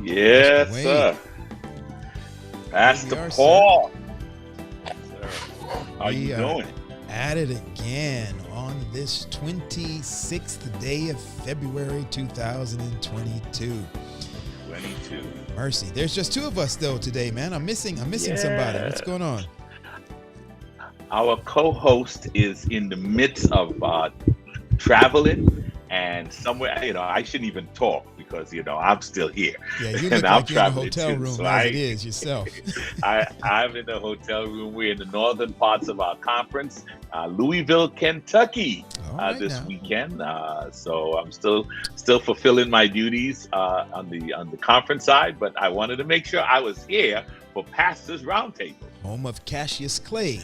Yes, Wade. sir. Here we Pastor are, sir. Paul. Sir, how you We are doing? at it again on this 26th day of February 2022. 22. Mercy. There's just two of us though today, man. I'm missing somebody. What's Yeah. going on? Our co-host is in the midst of traveling and somewhere, I shouldn't even talk because, I'm still here Yeah, you and look I'm like you're in a traveling hotel too. So room as it is yourself. I'm in the hotel room. We're in the northern parts of our conference, Louisville, Kentucky, All right this now. weekend. So I'm still fulfilling my duties on the conference side, but I wanted to make sure I was here for Pastors Roundtable. Home of Cassius Clay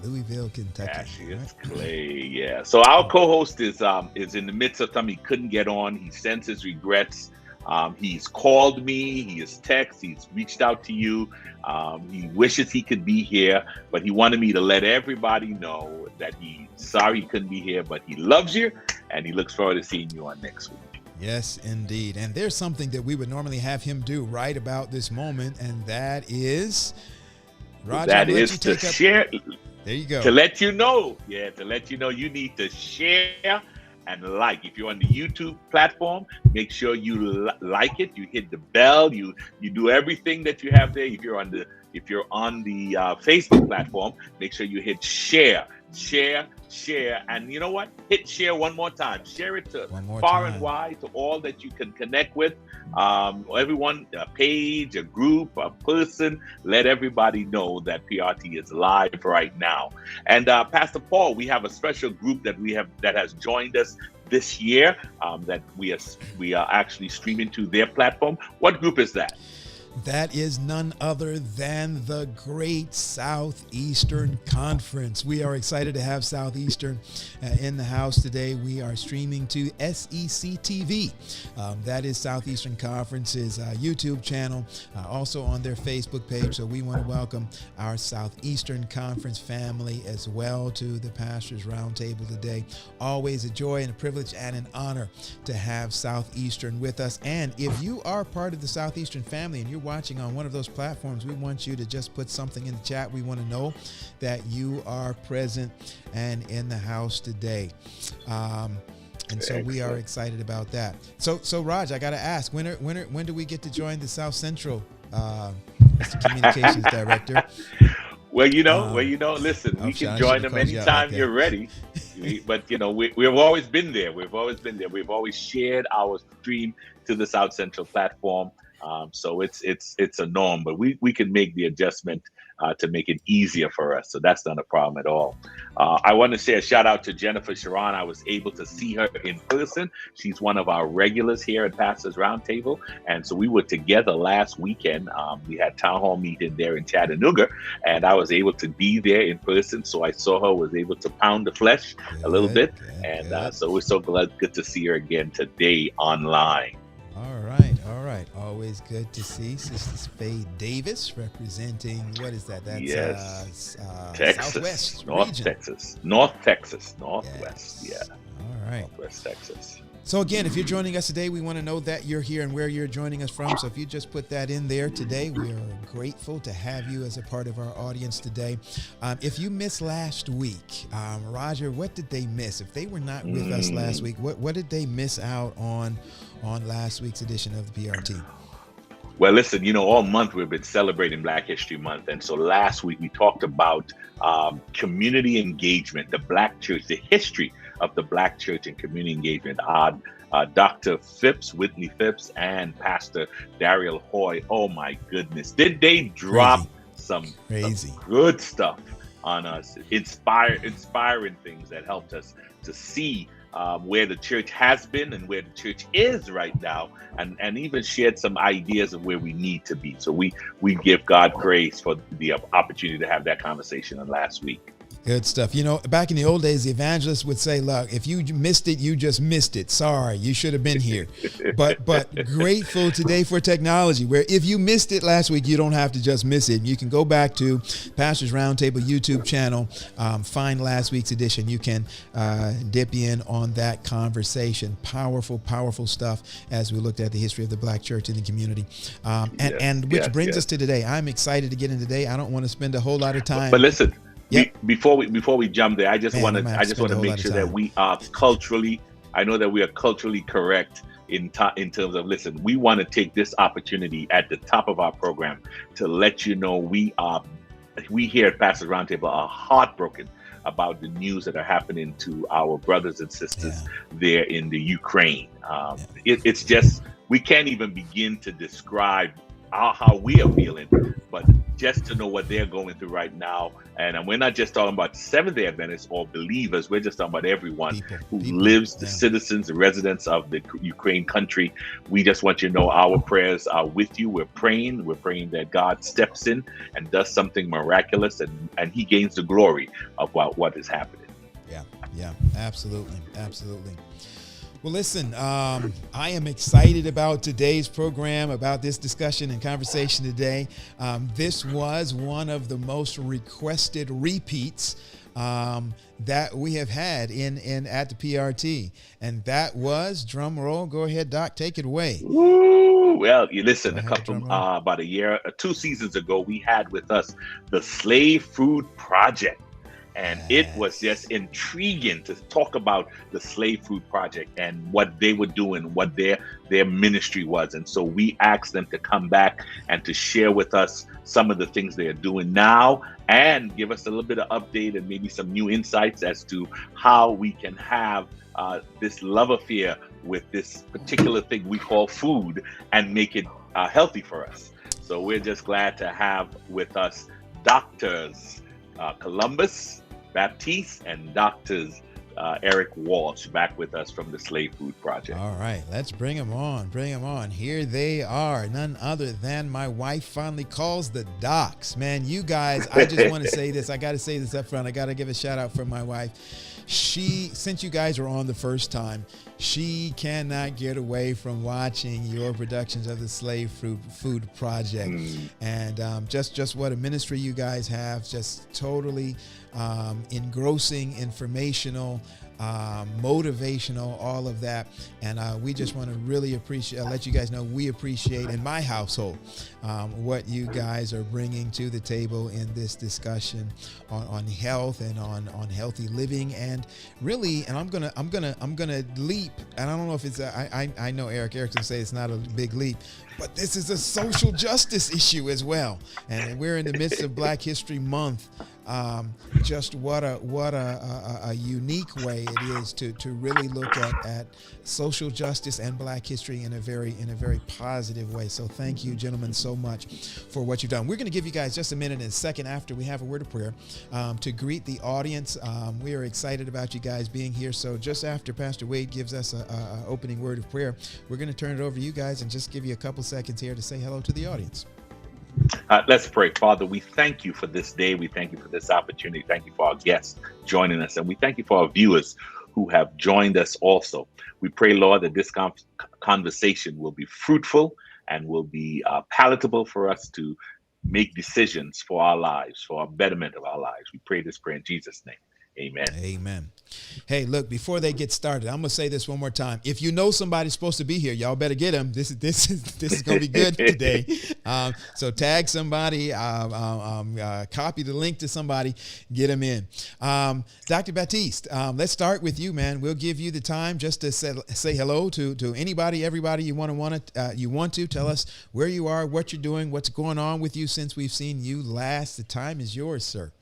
in Louisville, Kentucky. All Cassius right. Clay, yeah. So our co-host is in the midst of something he couldn't get on. He sends his regrets. He's called me. He has texted. He's reached out to you. He wishes he could be here, but he wanted me to let everybody know that he's sorry he couldn't be here, but he loves you and he looks forward to seeing you on next week. Yes, indeed. And there's something that we would normally have him do right about this moment, and that is, Roger, That I'm gonna let is you to take up. share. There you go. To let you know, you need to share and like. If you're on the YouTube platform, make sure you like it. You hit the bell. You do everything that you have there. If you're on the Facebook platform, make sure you hit share, and you know what? Hit share one more time. Share it to One more far and time. wide to all that you can connect with. Everyone, a page, a group, a person. Let everybody know that PRT is live right now. And Pastor Paul, we have a special group that has joined us this year. That we are actually streaming to their platform. What group is that? That is none other than the Great Southeastern Conference. We are excited to have Southeastern in the house today. We are streaming to SEC TV. That is Southeastern Conference's YouTube channel, also on their Facebook page. So we want to welcome our Southeastern Conference family as well to the Pastors Roundtable today. Always a joy and a privilege and an honor to have Southeastern with us. And if you are part of the Southeastern family and you're watching on one of those platforms, we want you to just put something in the chat. We want to know that you are present and in the house today. And so we are excited about that. So Raj, I got to ask, when do we get to join the South Central as the communications director? Listen, we can join them anytime you're ready. But we've always been there. We've always shared our stream to the South Central platform. So it's a norm, but we can make the adjustment to make it easier for us. So that's not a problem at all. I want to say a shout out to Jennifer Sharon. I was able to see her in person. She's one of our regulars here at Pastors Roundtable. And so we were together last weekend. We had town hall meeting there in Chattanooga, and I was able to be there in person. So I saw her, was able to pound the flesh a little bit. And so we're so good to see her again today online. All right. Always good to see Sister Spade Davis representing, what is that? That's Texas, Southwest North region. Texas, Northwest. Yes. All right. Northwest Texas. So again, if you're joining us today, we want to know that you're here and where you're joining us from. So if you just put that in there today, we are grateful to have you as a part of our audience today. If you missed last week, Roger, what did they miss? If they were not with us last week, what did they miss out on last week's edition of the PRT? Well, listen, all month we've been celebrating Black History Month. And so last week we talked about community engagement, the Black church, the history of the Black church and community engagement. Dr. Whitney Phipps, and Pastor Daryl Hoy. Oh my goodness. Did they drop some good stuff on us? Inspiring things that helped us to see where the church has been and where the church is right now, and even shared some ideas of where we need to be. So we give God praise for the opportunity to have that conversation on last week. Good stuff. You know, back in the old days, the evangelists would say, look, if you missed it, you just missed it. Sorry, you should have been here. But grateful today for technology, where if you missed it last week, you don't have to just miss it. You can go back to Pastors Roundtable YouTube channel, find last week's edition. You can dip in on that conversation. Powerful, powerful stuff as we looked at the history of the Black church in the community. And which brings us to today. I'm excited to get in today. I don't want to spend a whole lot of time. But listen, Yep. before we jump there, I just want to make sure that we are culturally. I know that we are culturally correct in terms of, listen. We want to take this opportunity at the top of our program to let you know we here at Pastors Roundtable are heartbroken about the news that are happening to our brothers and sisters there in the Ukraine. It's just, we can't even begin to describe how we are feeling, but just to know what they're going through right now. And we're not just talking about Seventh-day Adventists or believers. We're just talking about everyone who lives, the citizens, the residents of the Ukraine country. We just want you to know our prayers are with you. We're praying that God steps in and does something miraculous, and he gains the glory of what is happening. Yeah, absolutely. Well, listen, I am excited about today's program, about this discussion and conversation today. This was one of the most requested repeats that we have had in at the PRT, and that was, drum roll. Go ahead, Doc, take it away. Ooh, well, you listen. About a year, 2 seasons ago, we had with us the Slave Food Project. And it was just intriguing to talk about the Slave Food Project and what they were doing, what their ministry was. And so we asked them to come back and to share with us some of the things they are doing now and give us a little bit of update and maybe some new insights as to how we can have this love affair with this particular thing we call food and make it healthy for us. So we're just glad to have with us doctors Columbus, Baptiste, and doctors Eric Walsh back with us from the Slave Food Project. All right, let's bring them on. Here they are, none other than my wife finally calls the docs. Man, you guys, I just want to say this. I got to say this up front. I got to give a shout out for my wife. Since you guys were on the first time, she cannot get away from watching your productions of the Slave Food Project. And just what a ministry you guys have, just totally engrossing, informational, motivational, all of that. And we just want to really let you guys know we appreciate in my household what you guys are bringing to the table in this discussion on health and on healthy living. And really, and I'm gonna leap, and I don't know if it's I know Eric's gonna say it's not a big leap, but this is a social justice issue as well. And we're in the midst of Black History Month. Just what a unique way it is to really look at social justice and Black history in a very positive way. So thank you, gentlemen, so much for what you've done. We're going to give you guys just a minute and a second after we have a word of prayer to greet the audience. We are excited about you guys being here. So just after Pastor Wade gives us a opening word of prayer, we're going to turn it over to you guys and just give you a couple seconds here to say hello to the audience. Let's pray. Father, we thank you for this day. We thank you for this opportunity. Thank you for our guests joining us. And we thank you for our viewers who have joined us also. We pray, Lord, that this conversation will be fruitful and will be palatable for us to make decisions for our lives, for our betterment of our lives. We pray this prayer in Jesus' name. Amen. Hey, look, before they get started, I'm going to say this one more time. If you know somebody's supposed to be here, y'all better get them. This is going to be good today. So tag somebody, copy the link to somebody, get them in. Dr. Baptiste, let's start with you, man. We'll give you the time just to say hello to anybody, everybody you want to. Tell us where you are, what you're doing, what's going on with you since we've seen you last. The time is yours, sir.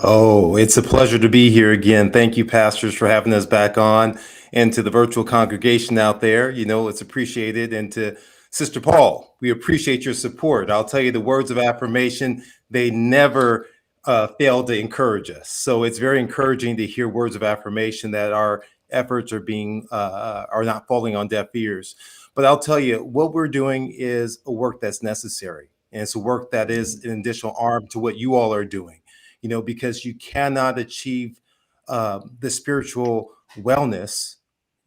Oh, it's a pleasure to be here again. Thank you, pastors, for having us back on, and to the virtual congregation out there. You know, it's appreciated. And to Sister Paul, we appreciate your support. I'll tell you, the words of affirmation, they never fail to encourage us. So it's very encouraging to hear words of affirmation that our efforts are not falling on deaf ears. But I'll tell you, what we're doing is a work that's necessary. And it's a work that is an additional arm to what you all are doing. because you cannot achieve the spiritual wellness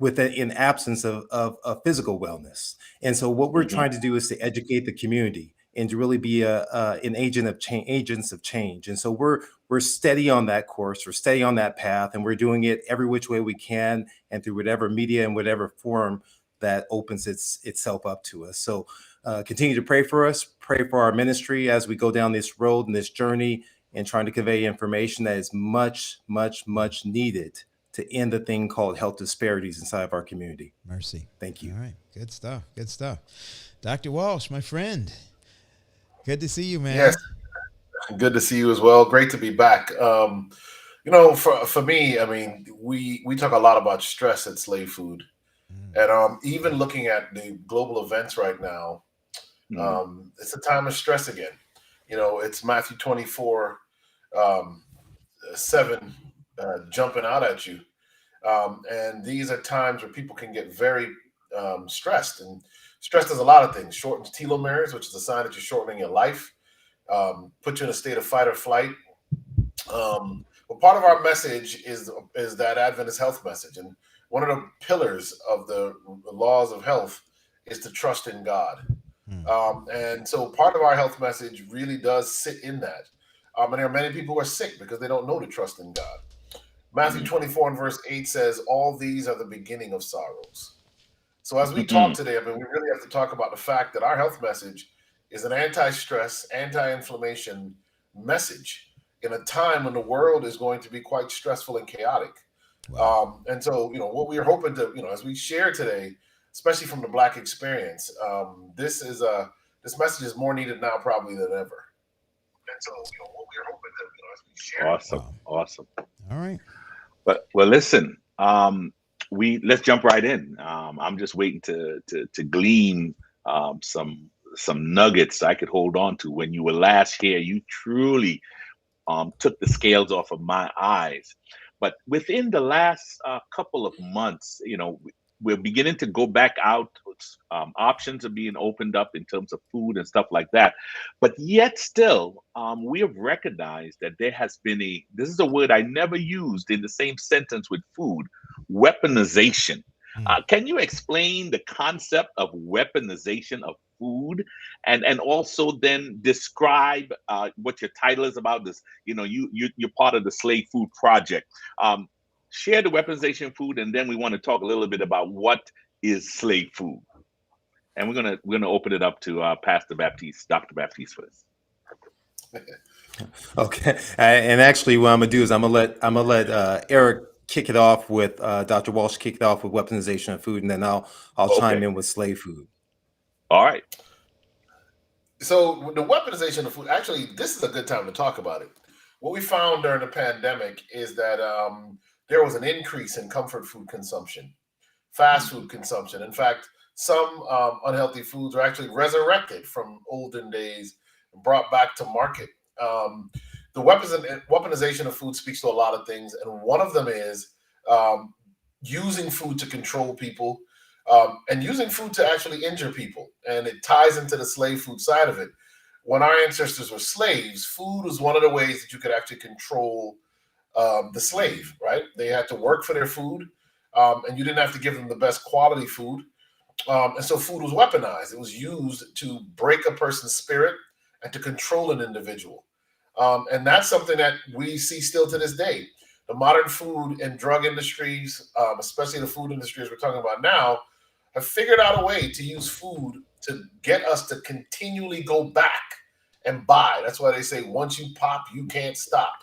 in absence of physical wellness. And so what we're Hmm. trying to do is to educate the community and to really be an agents of change. And so we're steady on that course, we're steady on that path, and we're doing it every which way we can and through whatever media and whatever form that opens itself up to us. So continue to pray for us, pray for our ministry as we go down this road and this journey and trying to convey information that is much, much, much needed to end the thing called health disparities inside of our community. Mercy. Thank you. All right. Good stuff. Good stuff. Dr. Walsh, my friend. Good to see you, man. Yes. Good to see you as well. Great to be back. For me, I mean, we talk a lot about stress at Slave Food. And even looking at the global events right now, it's a time of stress again. It's Matthew 24, 7 jumping out at you. And these are times where people can get very stressed. And stress does a lot of things. Shortens telomeres, which is a sign that you're shortening your life. Put you in a state of fight or flight. But part of our message is that Adventist health message. And one of the pillars of the laws of health is to trust in God. And so part of our health message really does sit in that. And there are many people who are sick because they don't know to trust in God. Matthew 24 and verse 8 says, all these are the beginning of sorrows. So as we talk today, I mean, we really have to talk about the fact that our health message is an anti-stress, anti-inflammation message in a time when the world is going to be quite stressful and chaotic. Wow. And so, what we are hoping to, as we share today, especially from the Black experience, this message is more needed now probably than ever. And so, what we are hoping to, as we share. Awesome. All right. But listen, let's jump right in. I'm just waiting to glean some nuggets I could hold on to. When you were last here, you truly took the scales off of my eyes. But within the last couple of months, we're beginning to go back out. Options are being opened up in terms of food and stuff like that. But yet still, we have recognized that there has been this is a word I never used in the same sentence with food, weaponization. Can you explain the concept of weaponization of food, and also then describe what your title is about? This, you're part of the Slave Food Project. Share the weaponization of food, and then we want to talk a little bit about what is slave food. And we're gonna open it up to Pastor Baptiste, Dr. Baptiste, for this. Okay, and actually, what I'm gonna do is I'm gonna let Eric kick it off with Dr. Walsh kick it off with weaponization of food, and then I'll chime in with slave food. All right. So the weaponization of food, actually, this is a good time to talk about it. What we found during the pandemic is that there was an increase in comfort food consumption, fast food consumption. In fact, some unhealthy foods are actually resurrected from olden days and brought back to market. The weaponization of food speaks to a lot of things, and one of them is using food to control people, and using food to actually injure people. And it ties into the slave food side of it. When our ancestors were slaves, food was one of the ways that you could actually control the slave, right? They had to work for their food, and you didn't have to give them the best quality food. And so food was weaponized. It was used to break a person's spirit and to control an individual. And that's something that we see still to this day. The modern food and drug industries, especially the food industries we're talking about now, have figured out a way to use food to get us to continually go back and buy. That's why they say, once you pop, you can't stop,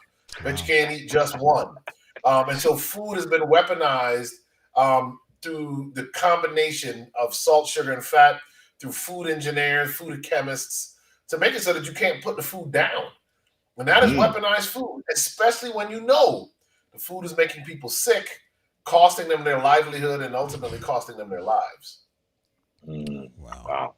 but you can't eat just one. And so food has been weaponized through the combination of salt, sugar, and fat, through food engineers, food chemists, to make it so that you can't put the food down. And that is weaponized food, especially when you know the food is making people sick, costing them their livelihood, and ultimately costing them their lives. Wow.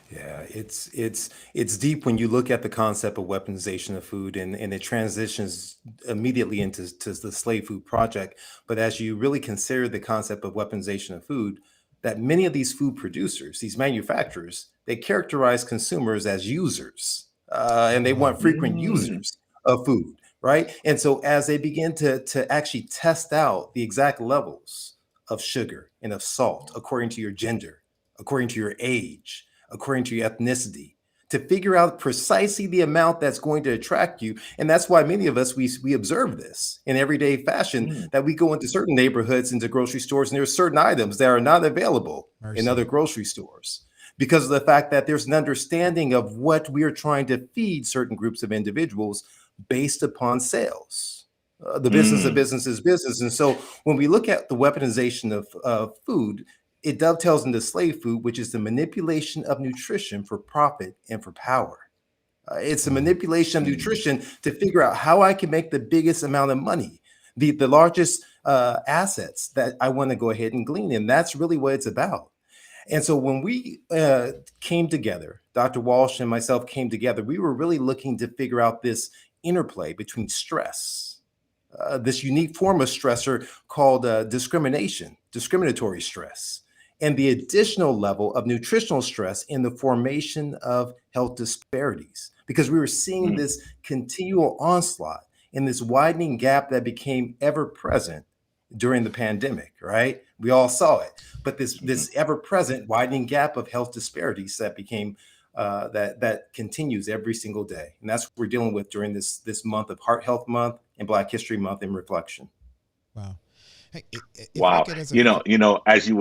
Yeah, it's deep when you look at the concept of weaponization of food, and it transitions immediately into the Slave Food Project. But as you really consider the concept of weaponization of food, that many of these food producers, these manufacturers, they characterize consumers as users. and they want frequent users of food, right? And so as they begin to actually test out the exact levels of sugar and of salt according to your gender, according to your age, according to your ethnicity, to figure out precisely the amount that's going to attract you. And that's why many of us, we observe this in everyday fashion, that we go into certain neighborhoods, into grocery stores, and there are certain items that are not available in other grocery stores, because of the fact that there's an understanding of what we are trying to feed certain groups of individuals based upon sales. The business of business is business. And so when we look at the weaponization of food, it dovetails into slave food, which is the manipulation of nutrition for profit and for power. It's the manipulation of nutrition to figure out how I can make the biggest amount of money, the largest assets that I want to go ahead and glean. And that's really what it's about. And so when we came together, Dr. Walsh and myself came together, we were really looking to figure out this interplay between stress, this unique form of stressor called discriminatory stress, and the additional level of nutritional stress in the formation of health disparities, because we were seeing this continual onslaught in this widening gap that became ever present during the pandemic, right? We all saw it, but this ever-present widening gap of health disparities that became that continues every single day, and that's what we're dealing with during this month of Heart Health Month and Black History Month in reflection. Wow. Hey, Wow. As you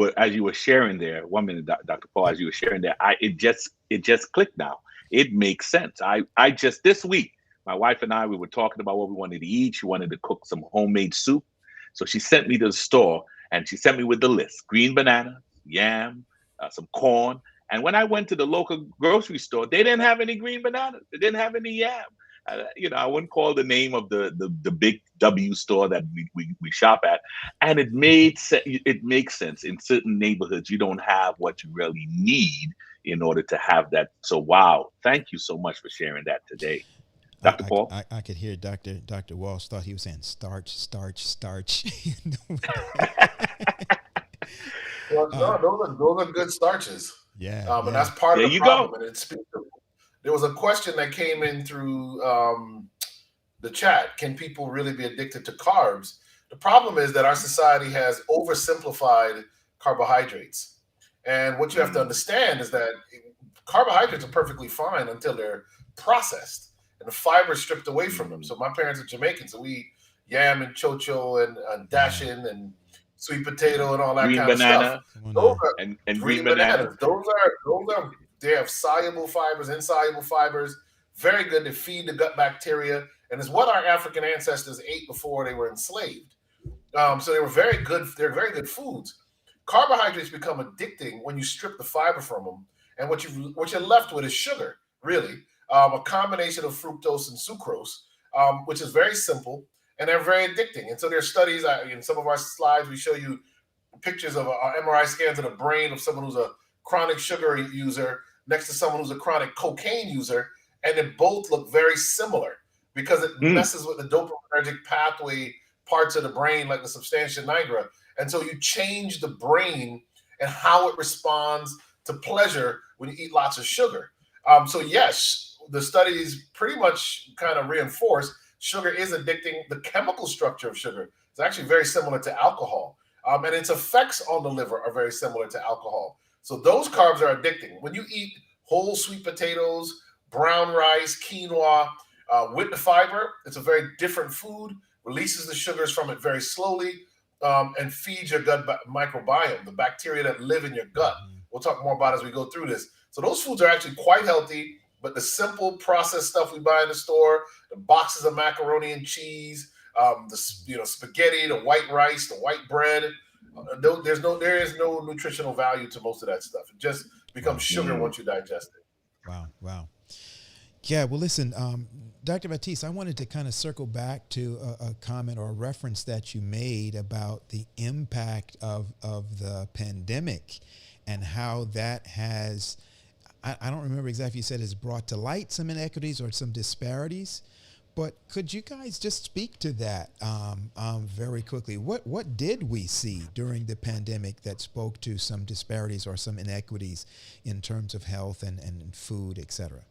were sharing there, 1 minute, Dr. Paul, as you were sharing there, it just clicked now. It makes sense. I just this week, my wife and I, we were talking about what we wanted to eat. She wanted to cook some homemade soup. So she sent me to the store and she sent me with the list: green banana, yam, some corn. And when I went to the local grocery store, they didn't have any green bananas. They didn't have any yam. I wouldn't call the name of the big W store that we shop at. And it makes sense. In certain neighborhoods, you don't have what you really need in order to have that. So, wow. Thank you so much for sharing that today. Dr. Paul? I could hear Dr. Walsh thought he was saying starch, starch, starch. Well, no, those are good starches. Yeah. And that's part of the problem. Go. And there was a question that came in through the chat. Can people really be addicted to carbs? The problem is that our society has oversimplified carbohydrates. And what you have to understand is that carbohydrates are perfectly fine until they're processed and the fiber stripped away from them. So my parents are Jamaican, so we eat yam and chocho and dashin and sweet potato and all that kind of stuff. Those are, and green bananas. Those are they have soluble fibers, insoluble fibers, very good to feed the gut bacteria, and it's what our African ancestors ate before they were enslaved. So they were very good. They're very good foods. Carbohydrates become addicting when you strip the fiber from them, and what you're left with is sugar, really. A combination of fructose and sucrose, which is very simple, and they're very addicting. And so there's studies, in some of our slides, we show you pictures of MRI scans of the brain of someone who's a chronic sugar user next to someone who's a chronic cocaine user, and they both look very similar because it messes with the dopaminergic pathway parts of the brain, like the substantia nigra. And so you change the brain and how it responds to pleasure when you eat lots of sugar. So yes, the studies pretty much kind of reinforce sugar is addicting. The chemical structure of sugar is actually very similar to alcohol. And its effects on the liver are very similar to alcohol. So those carbs are addicting. When you eat whole sweet potatoes, brown rice, quinoa, with the fiber, it's a very different food, releases the sugars from it very slowly, and feeds your gut microbiome, the bacteria that live in your gut. We'll talk more about as we go through this. So those foods are actually quite healthy, but the simple processed stuff we buy in the store, the boxes of macaroni and cheese, the spaghetti, the white rice, the white bread, there is no nutritional value to most of that stuff. It just becomes sugar once you digest it. Wow. Yeah, well, listen, Dr. Baptiste, I wanted to kind of circle back to a comment or a reference that you made about the impact of the pandemic and how that has, I don't remember exactly, you said has brought to light some inequities or some disparities, but could you guys just speak to that very quickly? What did we see during the pandemic that spoke to some disparities or some inequities in terms of health and food, et cetera?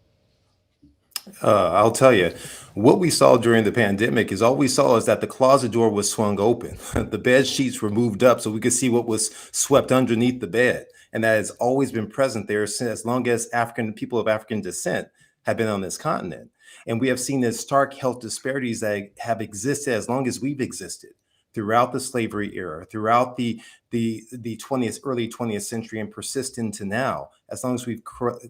I'll tell you, what we saw during the pandemic is all we saw is that the closet door was swung open. The bed sheets were moved up so we could see what was swept underneath the bed. And that has always been present there since as long as African people of African descent have been on this continent. And we have seen the stark health disparities that have existed as long as we've existed throughout the slavery era, throughout the 20th, early 20th century, and persist into now, as long as we've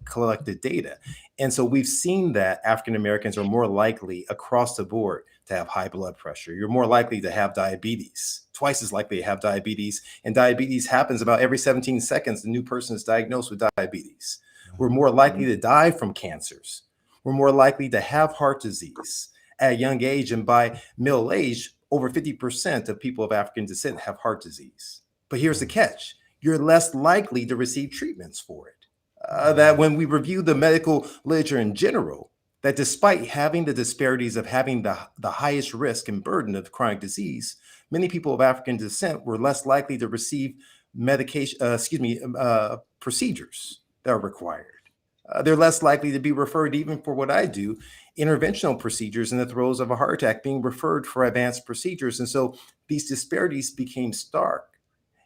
collected data. And so we've seen that African Americans are more likely across the board to have high blood pressure. You're more likely to have diabetes, twice as likely to have diabetes. And diabetes happens about every 17 seconds. The new person is diagnosed with diabetes. We're more likely to die from cancers. We're more likely to have heart disease at a young age. And by middle age, over 50% of people of African descent have heart disease. But here's the catch. You're less likely to receive treatments for it. That when we review the medical literature in general, that despite having the disparities of having the highest risk and burden of chronic disease, many people of African descent were less likely to receive procedures that are required. They're less likely to be referred, even for what I do, interventional procedures in the throes of a heart attack, being referred for advanced procedures. And so these disparities became stark.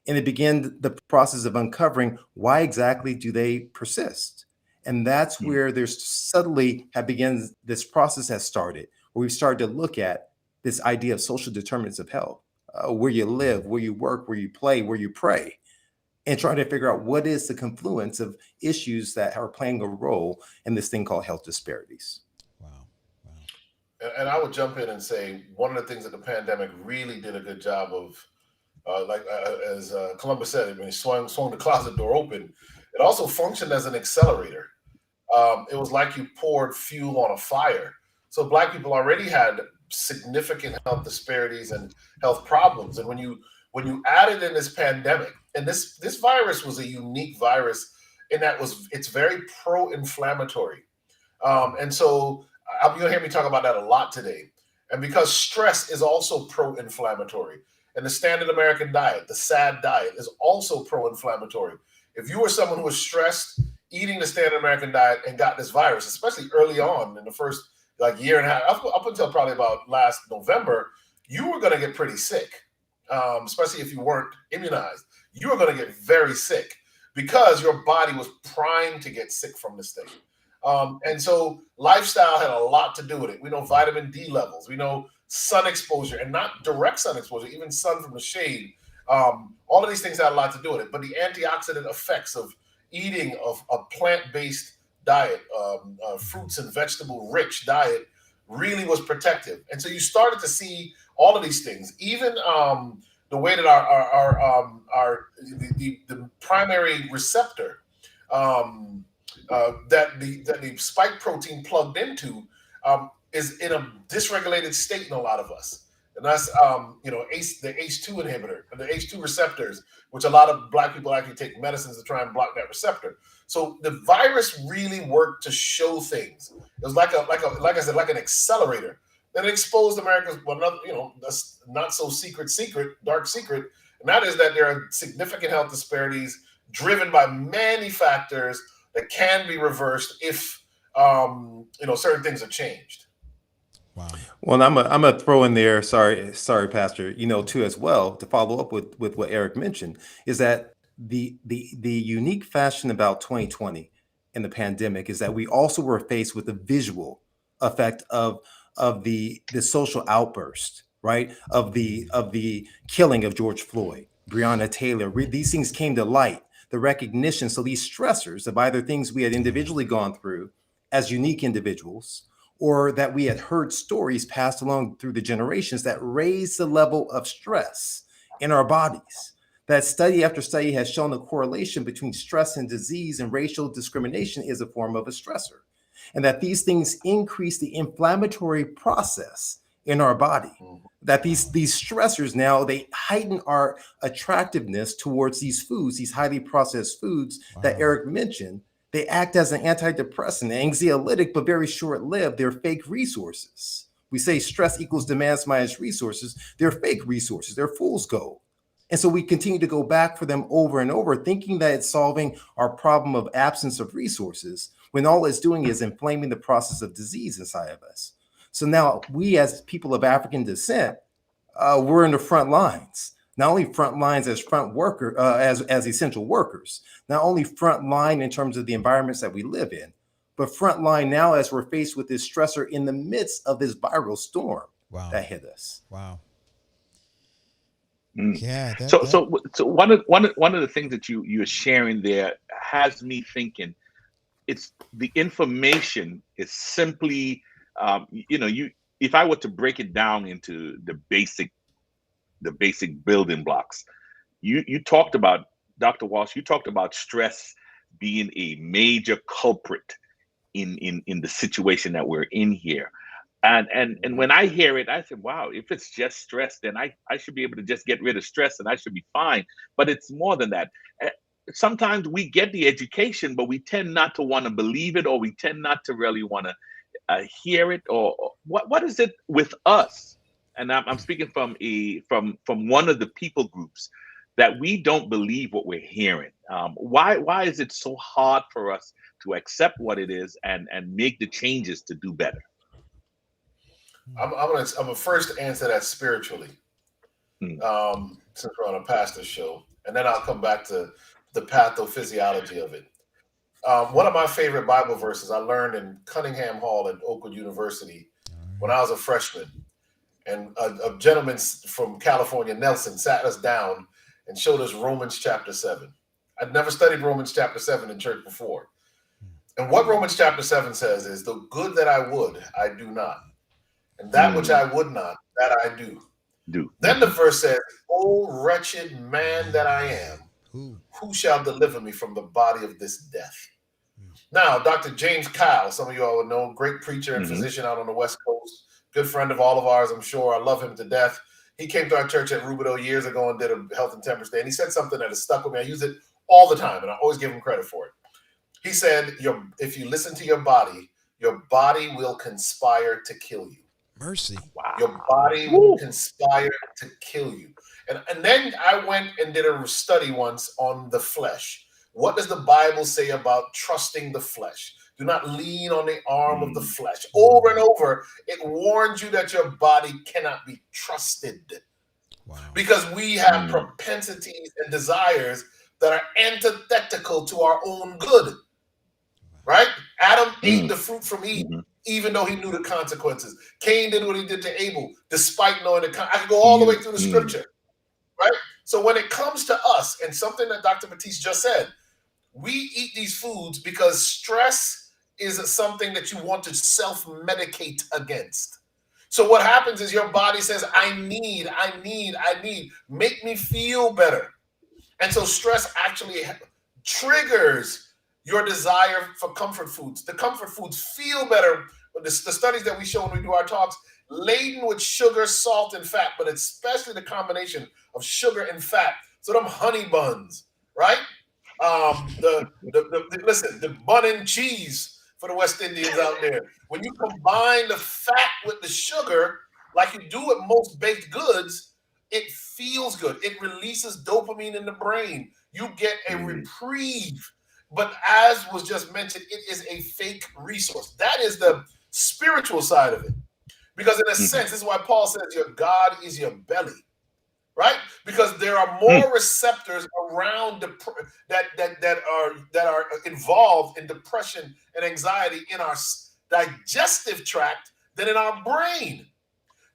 And it began the process of uncovering why exactly do they persist. And that's where there's subtly have begun, this process has started, where we've started to look at this idea of social determinants of health, where you live, where you work, where you play, where you pray, and trying to figure out what is the confluence of issues that are playing a role in this thing called health disparities. Wow. And I would jump in and say one of the things that the pandemic really did a good job of, as Columbus said, I mean, swung the closet door open. It also functioned as an accelerator. It was like you poured fuel on a fire. So Black people already had significant health disparities and health problems, and when you added in this pandemic, and this virus was a unique virus in that it's very pro-inflammatory, and so you'll hear me talk about that a lot today. And because stress is also pro-inflammatory, and the standard American diet, the SAD diet, is also pro-inflammatory. If you were someone who was stressed, eating the standard American diet and got this virus, especially early on in the first year and a half, up until probably about last November, you were going to get pretty sick. Especially if you weren't immunized, you were going to get very sick because your body was primed to get sick from this thing. And so lifestyle had a lot to do with it. We know vitamin D levels, we know sun exposure, and not direct sun exposure, even sun from the shade. All of these things had a lot to do with it. But the antioxidant effects of eating a plant-based diet, fruits and vegetable rich diet, really was protective. And so you started to see all of these things, even the way that the primary receptor that the spike protein plugged into is in a dysregulated state in a lot of us. And that's the H2 inhibitor, the H2 receptors, which a lot of Black people actually take medicines to try and block that receptor. So the virus really worked to show things. It was like I said, like an accelerator. That exposed America's that's not so dark secret, and that is that there are significant health disparities driven by many factors that can be reversed if certain things are changed. Wow. Well, I'm gonna throw in there, sorry, Pastor, too, as well, to follow up with what Eric mentioned, is that the unique fashion about 2020 and the pandemic is that we also were faced with the visual effect of the social outburst, right? Of the killing of George Floyd, Breonna Taylor. These things came to light, the recognition. So these stressors of either things we had individually gone through as unique individuals, or that we had heard stories passed along through the generations that raised the level of stress in our bodies. That study after study has shown the correlation between stress and disease, and racial discrimination is a form of a stressor. And that these things increase the inflammatory process in our body. That these stressors now, they heighten our attractiveness towards these foods, these highly processed foods that Eric mentioned. They act as an antidepressant, anxiolytic, but very short-lived. They're fake resources. We say stress equals demands minus resources. They're fake resources. They're fool's gold. And so we continue to go back for them over and over, thinking that it's solving our problem of absence of resources, when all it's doing is inflaming the process of disease inside of us. So now we, as people of African descent, we're in the front lines. Not only front lines as as essential workers, not only front line in terms of the environments that we live in, but front line now as we're faced with this stressor in the midst of this viral storm that hit us. Wow. Yeah. So one of the things that you're sharing there has me thinking. It's the information is simply, if I were to break it down into the basic building blocks, you talked about, Dr. Walsh, you talked about stress being a major culprit in the situation that we're in here. And when I hear it, I said, wow, if it's just stress, then I should be able to just get rid of stress and I should be fine. But it's more than that. Sometimes we get the education, but we tend not to want to believe it, or we tend not to really want to hear it, or what is it with us? And I'm speaking from one of the people groups, that we don't believe what we're hearing. Why is it so hard for us to accept what it is and make the changes to do better? I'm gonna first answer that spiritually, since we're on a pastor show, and then I'll come back to the pathophysiology of it. One of my favorite Bible verses I learned in Cunningham Hall at Oakwood University when I was a freshman, and a gentleman from California, Nelson, sat us down and showed us Romans chapter 7. I'd never studied Romans chapter 7 in church before. And what Romans chapter 7 says is, the good that I would, I do not. And that which I would not, that I do. Then the verse says, "O wretched man that I am, who shall deliver me from the body of this death?" Now, Dr. James Kyle, some of you all would know, great preacher and physician out on the West Coast, good friend of all of ours, I'm sure. I love him to death. He came to our church at Rubidoux years ago and did a health and temperance day. And he said something that has stuck with me. I use it all the time, and I always give him credit for it. He said, if you listen to your body will conspire to kill you. Mercy. Wow. Your body will conspire to kill you. And then I went and did a study once on the flesh. What does the Bible say about trusting the flesh? Do not lean on the arm of the flesh. Over and over, it warns you that your body cannot be trusted. Wow. Because we have propensities and desires that are antithetical to our own good. Right? Adam ate the fruit from Eve, even though he knew the consequences. Cain did what he did to Abel, despite knowing the consequences. I could go all the way through the scripture. Right? So when it comes to us, and something that Dr. Baptiste just said, we eat these foods because stress is something that you want to self-medicate against. So what happens is your body says, I need, make me feel better. And so stress actually triggers your desire for comfort foods. The comfort foods feel better. The studies that we show when we do our talks, laden with sugar, salt, and fat, but especially the combination of sugar and fat. So them honey buns, right? Listen, the bun and cheese for the West Indians out there. When you combine the fat with the sugar, like you do with most baked goods, it feels good. It releases dopamine in the brain. You get a reprieve. But as was just mentioned, it is a fake resource. That is the spiritual side of it. Because in a sense, this is why Paul says your God is your belly, right? Because there are more receptors around that are involved in depression and anxiety in our digestive tract than in our brain.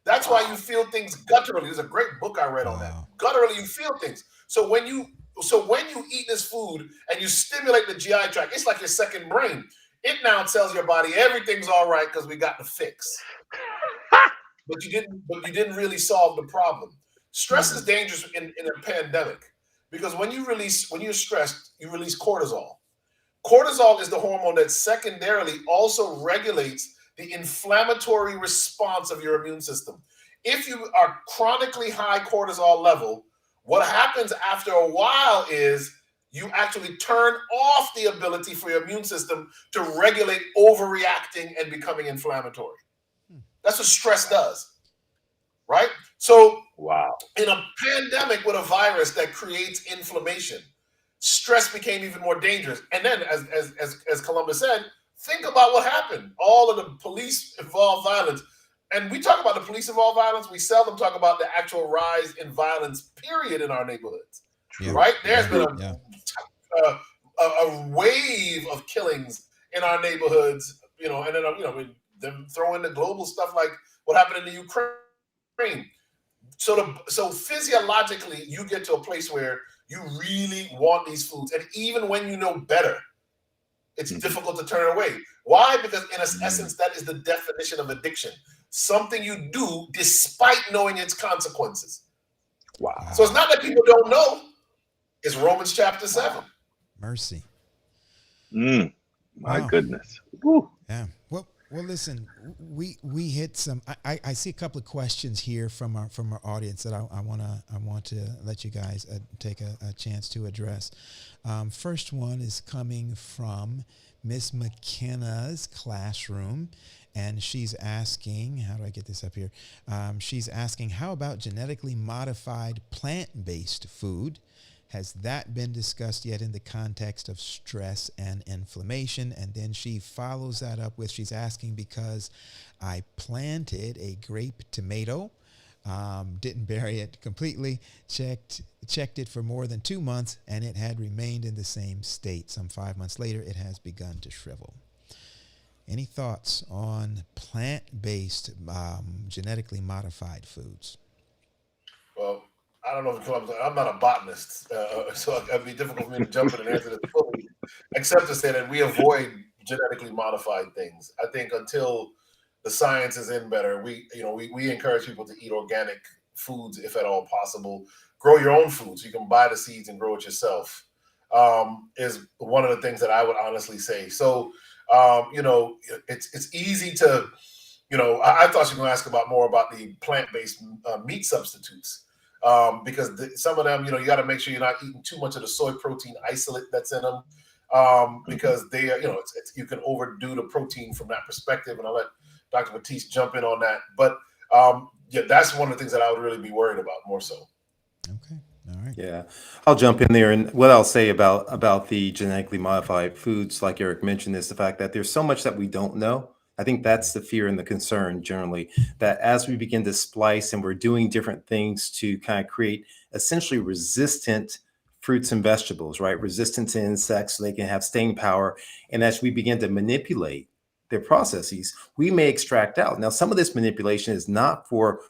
That's why you feel things gutturally. There's a great book I read on that. Gutturally, you feel things. So when you eat this food and you stimulate the GI tract, it's like your second brain. It now tells your body everything's all right because we got the fix. But you didn't really solve the problem. Stress is dangerous in a pandemic because when you're stressed, you release cortisol. Cortisol is the hormone that secondarily also regulates the inflammatory response of your immune system. If you are chronically high cortisol level, what happens after a while is you actually turn off the ability for your immune system to regulate overreacting and becoming inflammatory. That's what stress does, right? So in a pandemic with a virus that creates inflammation, stress became even more dangerous. And then, as Columbus said, Think about what happened. All of the police-involved violence. And we talk about the police-involved violence. We seldom talk about the actual rise in violence, period, in our neighborhoods. Yeah. Right? There's been Yeah. a wave of killings in our neighborhoods, and then, them throw in the global stuff like what happened in the Ukraine. So physiologically, you get to a place where you really want these foods. And even when you know better, it's difficult to turn away. Why? Because in essence, that is the definition of addiction. Something you do despite knowing its consequences. Wow. So it's not that people don't know. It's Romans chapter 7. Mercy. My goodness. Woo. Yeah. Well, listen, we hit some. I see a couple of questions here from our audience that I want to let you guys take a chance to address. First one is coming from Miss McKenna's classroom, and she's asking, how do I get this up here? She's asking, how about genetically modified plant-based food? Has that been discussed yet in the context of stress and inflammation? And then she follows that up with, she's asking because I planted a grape tomato, didn't bury it completely, checked it for more than 2 months, and it had remained in the same state. Some 5 months later, it has begun to shrivel. Any thoughts on plant-based, genetically modified foods? Well, I don't know if it comes. I'm not a botanist, so it'd be difficult for me to jump in and answer this fully, except to say that we avoid genetically modified things. I think until the science is in better, we encourage people to eat organic foods if at all possible. Grow your own food so you can buy the seeds and grow it yourself. Is one of the things that I would honestly say. So, it's easy to, I thought you were going to ask more about the plant-based meat substitutes. Because some of them, you got to make sure you're not eating too much of the soy protein isolate that's in them, because they are, you can overdo the protein from that perspective. And I'll let Dr. Baptiste jump in on that. But that's one of the things that I would really be worried about more so. Okay. All right. Yeah, I'll jump in there. And what I'll say about the genetically modified foods, like Eric mentioned, is the fact that there's so much that we don't know. I think that's the fear and the concern generally, that as we begin to splice and we're doing different things to kind of create essentially resistant fruits and vegetables, right? Resistant to insects so they can have staying power. And as we begin to manipulate their processes, we may extract out. Now, some of this manipulation is not for,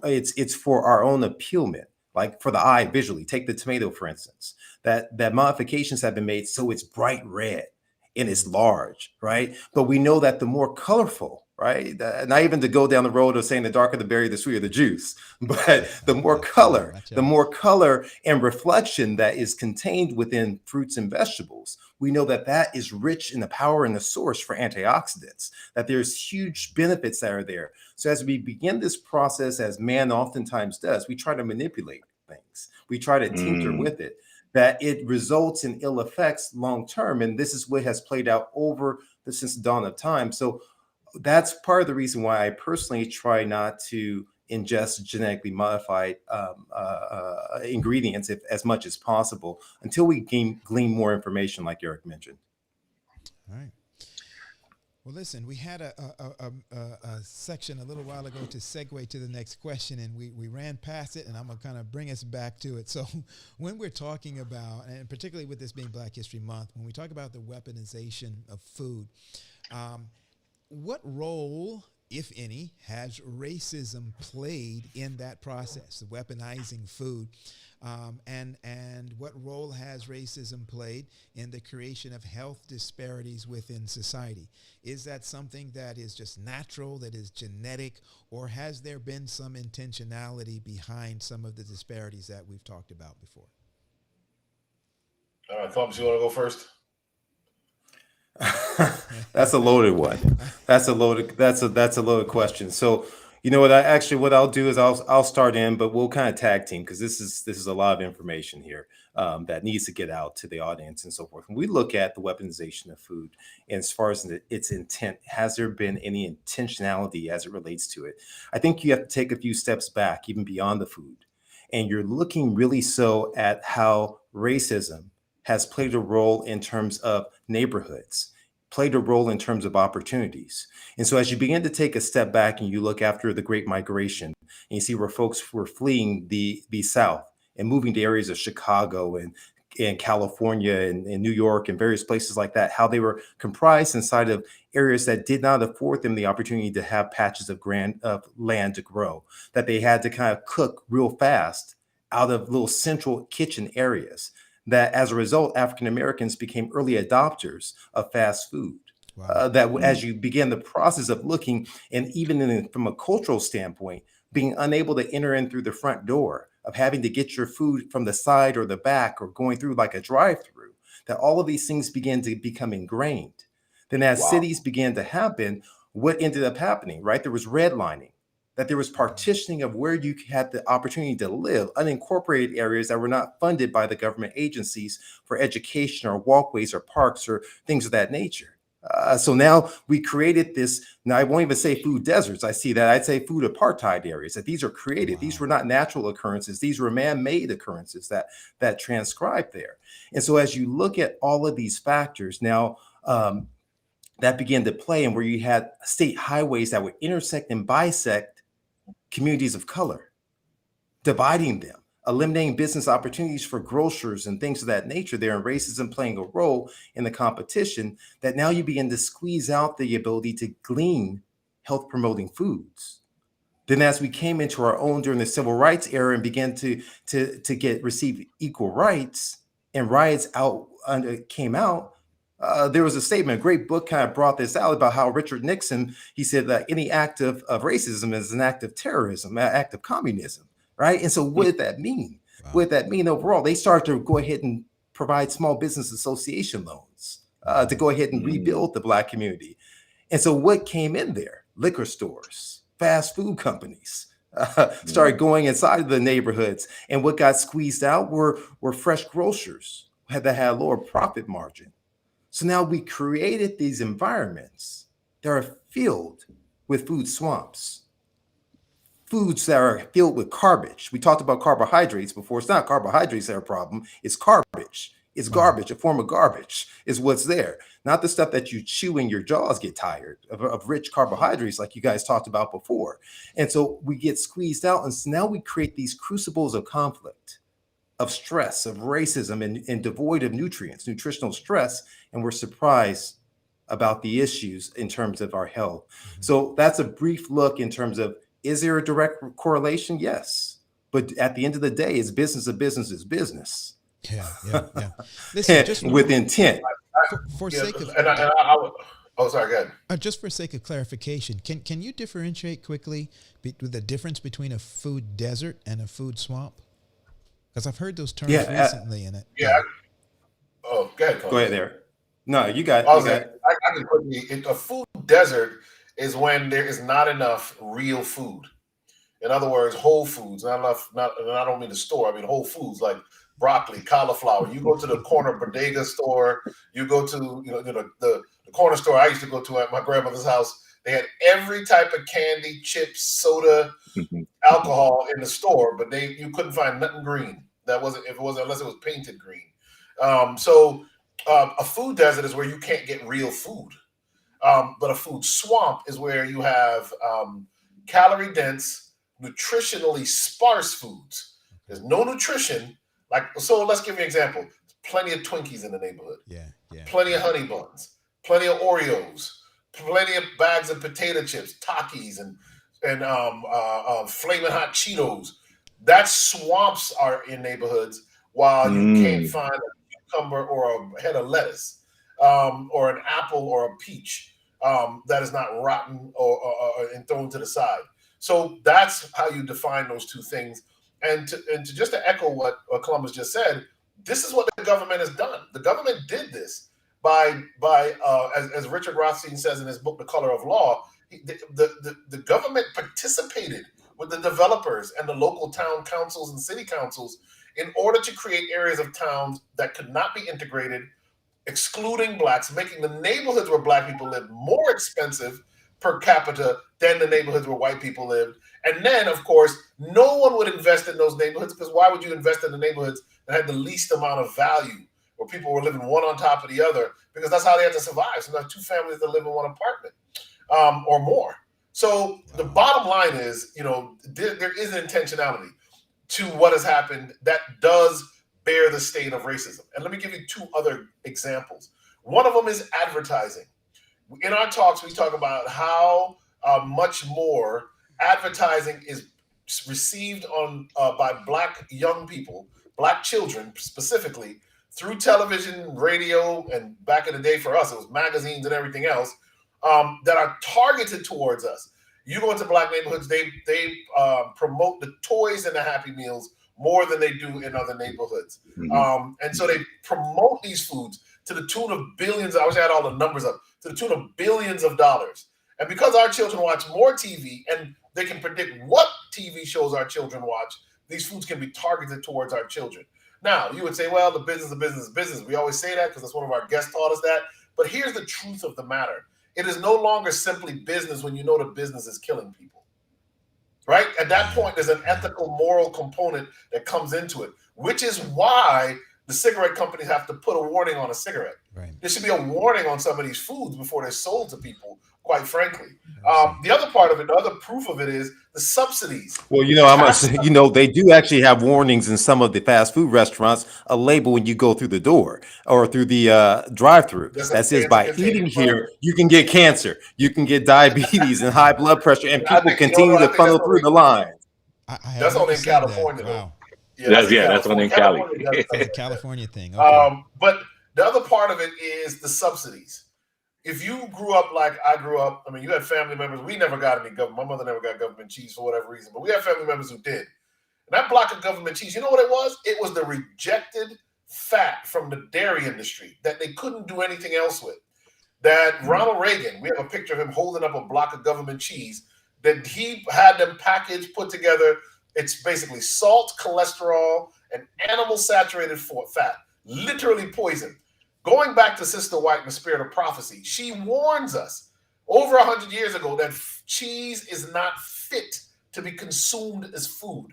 it's for our own appealment, like for the eye visually. Take the tomato, for instance, that modifications have been made so it's bright red and it's large, right? But we know that the more colorful, right? Not even to go down the road of saying the darker the berry, the sweeter the juice, but the more color and reflection that is contained within fruits and vegetables, we know that that is rich in the power and the source for antioxidants, that there's huge benefits that are there. So as we begin this process, as man oftentimes does, we try to manipulate things. We try to tinker with it, that it results in ill effects long term. And this is what has played out since the dawn of time. So that's part of the reason why I personally try not to ingest genetically modified ingredients as much as possible until we glean more information, like Eric mentioned. All right. Well, listen, we had a section a little while ago to segue to the next question, and we ran past it, and I'm going to kind of bring us back to it. So when we're talking about, and particularly with this being Black History Month, when we talk about the weaponization of food, what role, if any, has racism played in that process, the weaponizing food? And what role has racism played in the creation of health disparities within society? Is that something that is just natural, that is genetic, or has there been some intentionality behind some of the disparities that we've talked about before? All right, Columbus, you want to go first? That's a loaded one. That's a loaded question. So, you know what? What I'll do is I'll start in, but we'll kind of tag team, because this is a lot of information here that needs to get out to the audience and so forth. When we look at the weaponization of food, and as far as its intent, has there been any intentionality as it relates to it? I think you have to take a few steps back, even beyond the food, and you're looking really so at how racism has played a role in terms of neighborhoods, played a role in terms of opportunities. And so as you begin to take a step back and you look after the Great Migration, and you see where folks were fleeing the South and moving to areas of Chicago and California and New York and various places like that, how they were comprised inside of areas that did not afford them the opportunity to have patches of land to grow, that they had to kind of cook real fast out of little central kitchen areas, that as a result, African Americans became early adopters of fast food. Wow. As you begin the process of looking, and even from a cultural standpoint, being unable to enter in through the front door, of having to get your food from the side or the back or going through like a drive-through, that all of these things began to become ingrained. Then as cities began to happen, what ended up happening, right? There was redlining, that there was partitioning of where you had the opportunity to live, unincorporated areas that were not funded by the government agencies for education or walkways or parks or things of that nature. So now we created this. Now I won't even say food deserts. I see that. I'd say food apartheid areas. That these are created. Wow. These were not natural occurrences. These were man-made occurrences that transcribed there. And so as you look at all of these factors now, that began to play, and where you had state highways that would intersect and bisect communities of color, dividing them, eliminating business opportunities for grocers and things of that nature there, and racism playing a role in the competition, that now you begin to squeeze out the ability to glean health promoting foods. Then as we came into our own during the civil rights era and began to receive equal rights, and riots came out, there was a statement, a great book kind of brought this out about how Richard Nixon, he said that any act of racism is an act of terrorism, an act of communism. Right. And so what did that mean? Wow. What did that mean overall? They started to go ahead and provide small business association loans to go ahead and rebuild the Black community. And so what came in there? Liquor stores, fast food companies started going inside of the neighborhoods. And what got squeezed out were fresh grocers that had a lower profit margin. So now we created these environments that are filled with food swamps. Foods that are filled with garbage. We talked about carbohydrates before. It's not carbohydrates that are a problem. It's garbage. It's garbage. A form of garbage is what's there. Not the stuff that you chew and your jaws get tired of rich carbohydrates like you guys talked about before. And so we get squeezed out. And so now we create these crucibles of conflict, of stress, of racism, and devoid of nutrients, nutritional stress. And we're surprised about the issues in terms of our health. So that's a brief look in terms of, is there a direct correlation? Yes. But at the end of the day, it's business of business is business. Yeah. Listen, just with intent. For sake of... Oh, sorry, go ahead. Just for sake of clarification, can you differentiate quickly the difference between a food desert and a food swamp? Because I've heard those terms recently in it. Yeah. Oh, go ahead, Coach. Go ahead there. No, you got it. I can quickly, a food desert is when there is not enough real food. In other words, whole foods, not enough, and I don't mean the store, I mean whole foods like broccoli, cauliflower. You go to the corner bodega store, you go to the corner store I used to go to at my grandmother's house. They had every type of candy, chips, soda, alcohol in the store, but you couldn't find nothing green. Unless it was painted green. So a food desert is where you can't get real food. But a food swamp is where you have calorie dense, nutritionally sparse foods. There's no nutrition. So let's give you an example. Plenty of Twinkies in the neighborhood. Yeah. Plenty of honey buns. Plenty of Oreos. Plenty of bags of potato chips, Takis, and Flamin' Hot Cheetos. That swamps are in neighborhoods while you can't find a cucumber or a head of lettuce. Or an apple or a peach that is not rotten or thrown to the side. So that's how you define those two things. And to echo what Columbus just said, this is what the government has done. The government did this by as Richard Rothstein says in his book, The Color of Law. The government participated with the developers and the local town councils and city councils in order to create areas of towns that could not be integrated, excluding blacks, making the neighborhoods where black people live more expensive per capita than the neighborhoods where white people lived. And then, of course, no one would invest in those neighborhoods, because why would you invest in the neighborhoods that had the least amount of value where people were living one on top of the other because that's how they had to survive. Sometimes two families that live in one apartment or more. So the bottom line is, there is intentionality to what has happened that does bear the stain of racism. And let me give you two other examples. One of them is advertising. In our talks, we talk about how much more advertising is received by Black young people, Black children specifically, through television, radio, and back in the day for us, it was magazines and everything else that are targeted towards us. You go into Black neighborhoods, they promote the toys and the Happy Meals more than they do in other neighborhoods. Mm-hmm. And so they promote these foods to the tune of billions. I wish I had all the numbers up, to the tune of billions of dollars. And because our children watch more TV and they can predict what TV shows our children watch, these foods can be targeted towards our children. Now, you would say, well, the business of business is business. We always say that because that's one of our guests taught us that. But here's the truth of the matter. It is no longer simply business when you know the business is killing people, right? At that point, there's an ethical, moral component that comes into it, which is why the cigarette companies have to put a warning on a cigarette. Right. There should be a warning on some of these foods before they're sold to people, quite frankly. The other part of it, the other proof of it is the subsidies. Well, they do actually have warnings in some of the fast food restaurants, a label when you go through the door or through the drive-through that says by eating here, you can get cancer, you can get diabetes and high blood pressure, and people continue to funnel through the line. That's only in California, though. Wow. That's only in Cali. It's a California thing. Okay. But the other part of it is the subsidies. If you grew up like I grew up, I mean, you had family members. We never got any government. My mother never got government cheese for whatever reason, but we had family members who did. And that block of government cheese, you know what it was? It was the rejected fat from the dairy industry that they couldn't do anything else with. That Ronald Reagan, we have a picture of him holding up a block of government cheese that he had them packaged, put together. It's basically salt, cholesterol, and animal saturated fat, literally poison. Going back to Sister White in the spirit of prophecy, she warns us over 100 years ago that cheese is not fit to be consumed as food.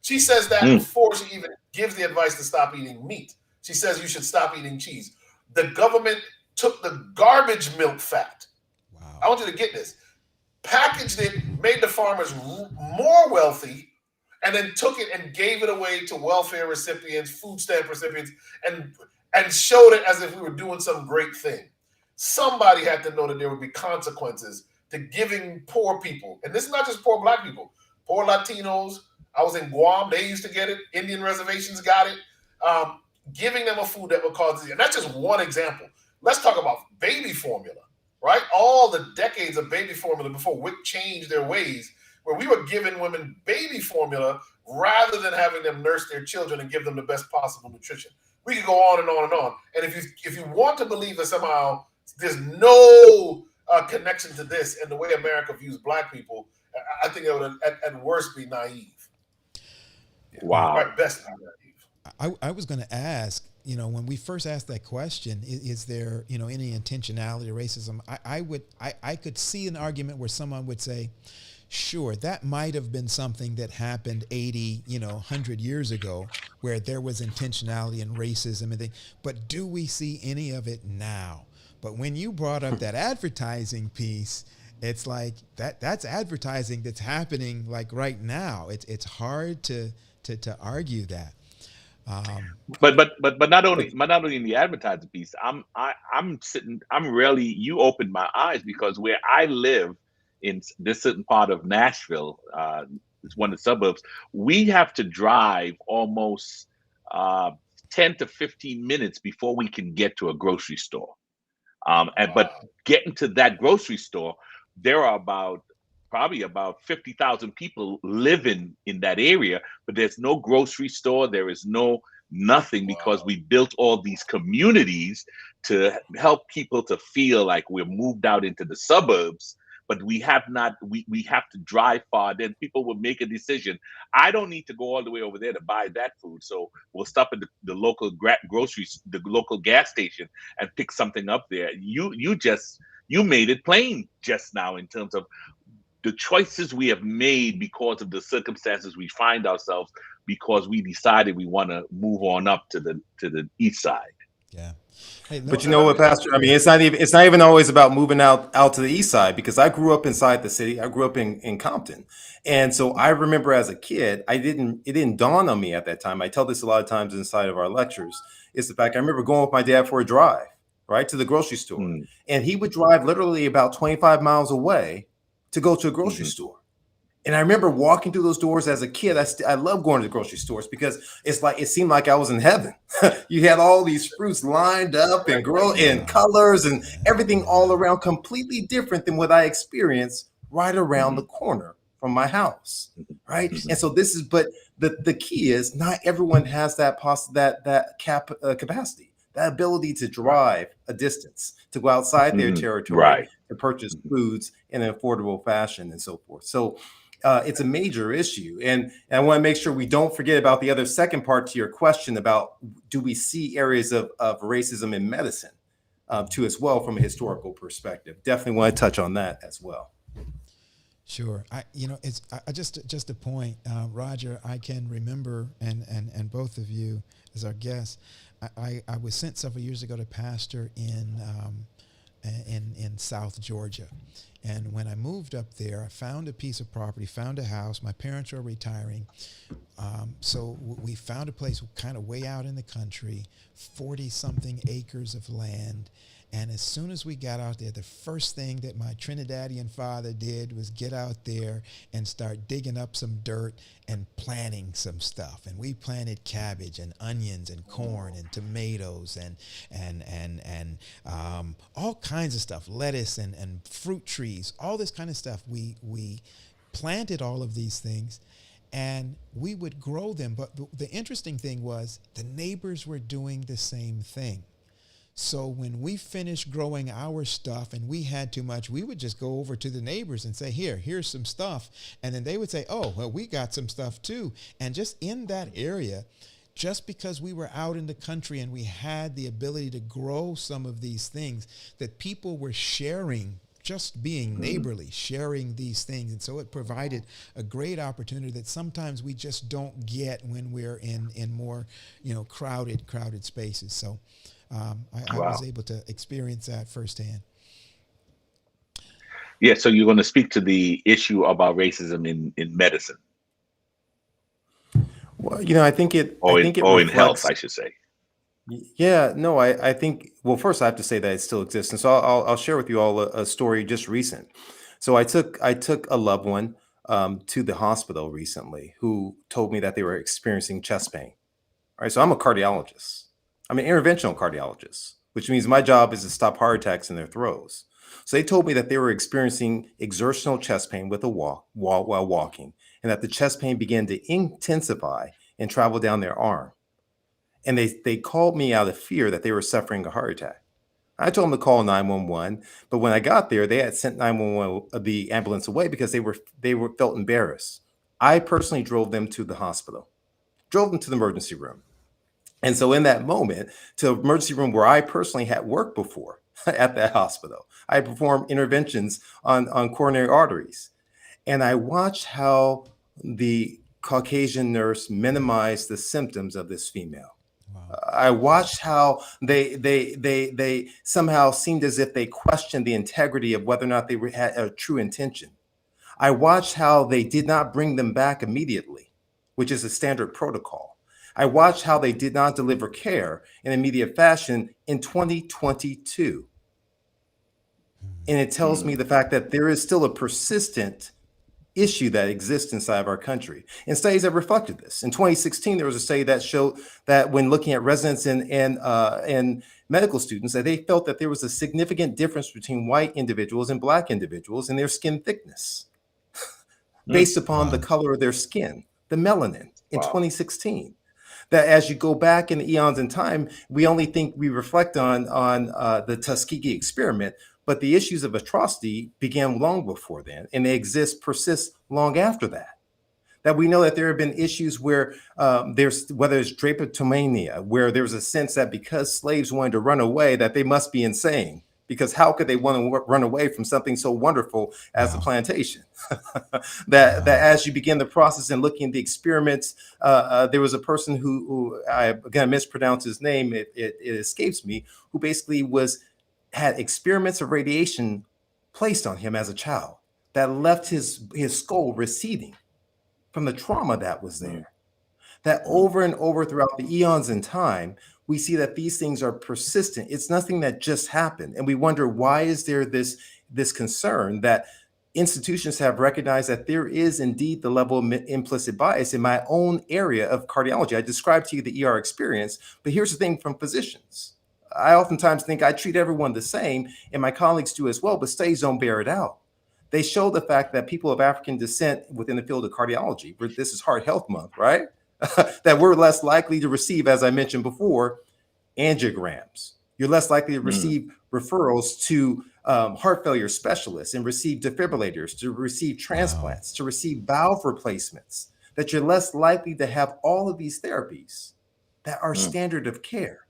She says that before she even gives the advice to stop eating meat. She says you should stop eating cheese. The government took the garbage milk fat. Wow. I want you to get this. Packaged it, made the farmers more wealthy, and then took it and gave it away to welfare recipients, food stamp recipients, and showed it as if we were doing some great thing. Somebody had to know that there would be consequences to giving poor people, and this is not just poor Black people, poor Latinos. I was in Guam, they used to get it. Indian reservations got it. Giving them a food that would cause, and that's just one example. Let's talk about baby formula, right? All the decades of baby formula before WIC changed their ways, where we were giving women baby formula rather than having them nurse their children and give them the best possible nutrition. We could go on and on and on. And if you want to believe that somehow there's no connection to this and the way America views Black people, I think it would at worst be naive. Wow. At best be naive. I was going to ask, when we first asked that question, is there, any intentionality to racism? I could see an argument where someone would say, sure, that might have been something that happened 80, 100 years ago where there was intentionality and racism and things. But do we see any of it now? But when you brought up that advertising piece, it's like that's advertising that's happening like right now. It's hard to argue that. But not only in the advertising piece, you opened my eyes because where I live in this certain part of Nashville, it's one of the suburbs, we have to drive almost 10 to 15 minutes before we can get to a grocery store. But getting to that grocery store, there are probably about 50,000 people living in that area, but there's no grocery store. There is nothing because we built all these communities to help people to feel like we're moved out into the suburbs. But we have not, we have to drive far. Then people will make a decision. I don't need to go all the way over there to buy that food. So we'll stop at the local the local gas station and pick something up there. You made it plain just now in terms of the choices we have made because of the circumstances we find ourselves, because we decided we want to move on up to the east side. Yeah. Hey, But you know what, Pastor? I mean, it's not even always about moving out to the east side, because I grew up inside the city. I grew up in Compton. And so I remember as a kid, it didn't dawn on me at that time. I tell this a lot of times inside of our lectures. It's the fact I remember going with my dad for a drive, right, to the grocery store. Mm. And he would drive literally about 25 miles away to go to a grocery Mhm. store. And I remember walking through those doors as a kid. I love going to the grocery stores because it seemed like I was in heaven. You had all these fruits lined up and grow in colors and everything all around, completely different than what I experienced right around the corner from my house. Right. And so but the key is not everyone has that capacity, that ability to drive a distance, to go outside their territory, Right. to purchase foods in an affordable fashion and so forth. So it's a major issue. And I want to make sure we don't forget about the other second part to your question about, do we see areas of racism in medicine too, as well, from a historical perspective? Definitely want to touch on that as well. Sure. It's just a point, Roger. I can remember, and both of you as our guests, I was sent several years ago to pastor in South Georgia. And when I moved up there, I found a piece of property, found a house. My parents were retiring. So we found a place kind of way out in the country, 40-something acres of land. And as soon as we got out there, the first thing that my Trinidadian father did was get out there and start digging up some dirt and planting some stuff. And we planted cabbage and onions and corn and tomatoes and all kinds of stuff, lettuce and fruit trees, all this kind of stuff. We planted all of these things, and we would grow them. But the interesting thing was the neighbors were doing the same thing. So when we finished growing our stuff and we had too much, we would just go over to the neighbors and say, here's some stuff. And then they would say, oh, well, we got some stuff too. And just in that area, just because we were out in the country and we had the ability to grow some of these things, that people were sharing, just being neighborly, sharing these things. And so it provided a great opportunity that sometimes we just don't get when we're in more, crowded spaces. So I was able to experience that firsthand. Yeah, so you're going to speak to the issue about racism in medicine. Well, I think it in health, I should say. Yeah, no, I think, well, first I have to say that it still exists. And so I'll share with you all a story just recent. So I took a loved one to the hospital recently who told me that they were experiencing chest pain. All right, so I'm a cardiologist. I'm an interventional cardiologist, which means my job is to stop heart attacks in their throes. So they told me that they were experiencing exertional chest pain with while walking, and that the chest pain began to intensify and travel down their arm. And they called me out of fear that they were suffering a heart attack. I told them to call 911, but when I got there, they had sent 911, the ambulance, away because they felt embarrassed. I personally drove them to the hospital, drove them to the emergency room. And so in that moment, to the emergency room where I personally had worked before at that hospital, I performed interventions on coronary arteries. And I watched how the Caucasian nurse minimized the symptoms of this female. Wow. I watched how they somehow seemed as if they questioned the integrity of whether or not they had a true intention. I watched how they did not bring them back immediately, which is a standard protocol. I watched how they did not deliver care in immediate fashion in 2022. And it tells me the fact that there is still a persistent issue that exists inside of our country. And studies have reflected this. In 2016, there was a study that showed that when looking at residents and medical students, that they felt that there was a significant difference between white individuals and Black individuals in their skin thickness based upon the color of their skin, the melanin, in 2016. That as you go back in eons in time, we only think we reflect on the Tuskegee experiment, but the issues of atrocity began long before then, and they persist long after that. That we know that there have been issues where whether it's drapetomania, where there's a sense that because slaves wanted to run away, that they must be insane because how could they want to run away from something so wonderful as the plantation? that as you begin the process and looking at the experiments, there was a person who I again mispronounced his name, it escapes me, who basically had experiments of radiation placed on him as a child that left his skull receding from the trauma that was there. That over and over throughout the eons in time, we see that these things are persistent. It's nothing that just happened. And we wonder, why is there this concern that institutions have recognized that there is indeed the level of implicit bias in my own area of cardiology? I described to you the ER experience, but here's the thing from physicians. I oftentimes think I treat everyone the same, and my colleagues do as well, but studies don't bear it out. They show the fact that people of African descent within the field of cardiology, this is Heart Health Month, right? That we're less likely to receive, as I mentioned before, angiograms. You're less likely to receive referrals to heart failure specialists and receive defibrillators, to receive transplants, to receive valve replacements, that you're less likely to have all of these therapies that are standard of care.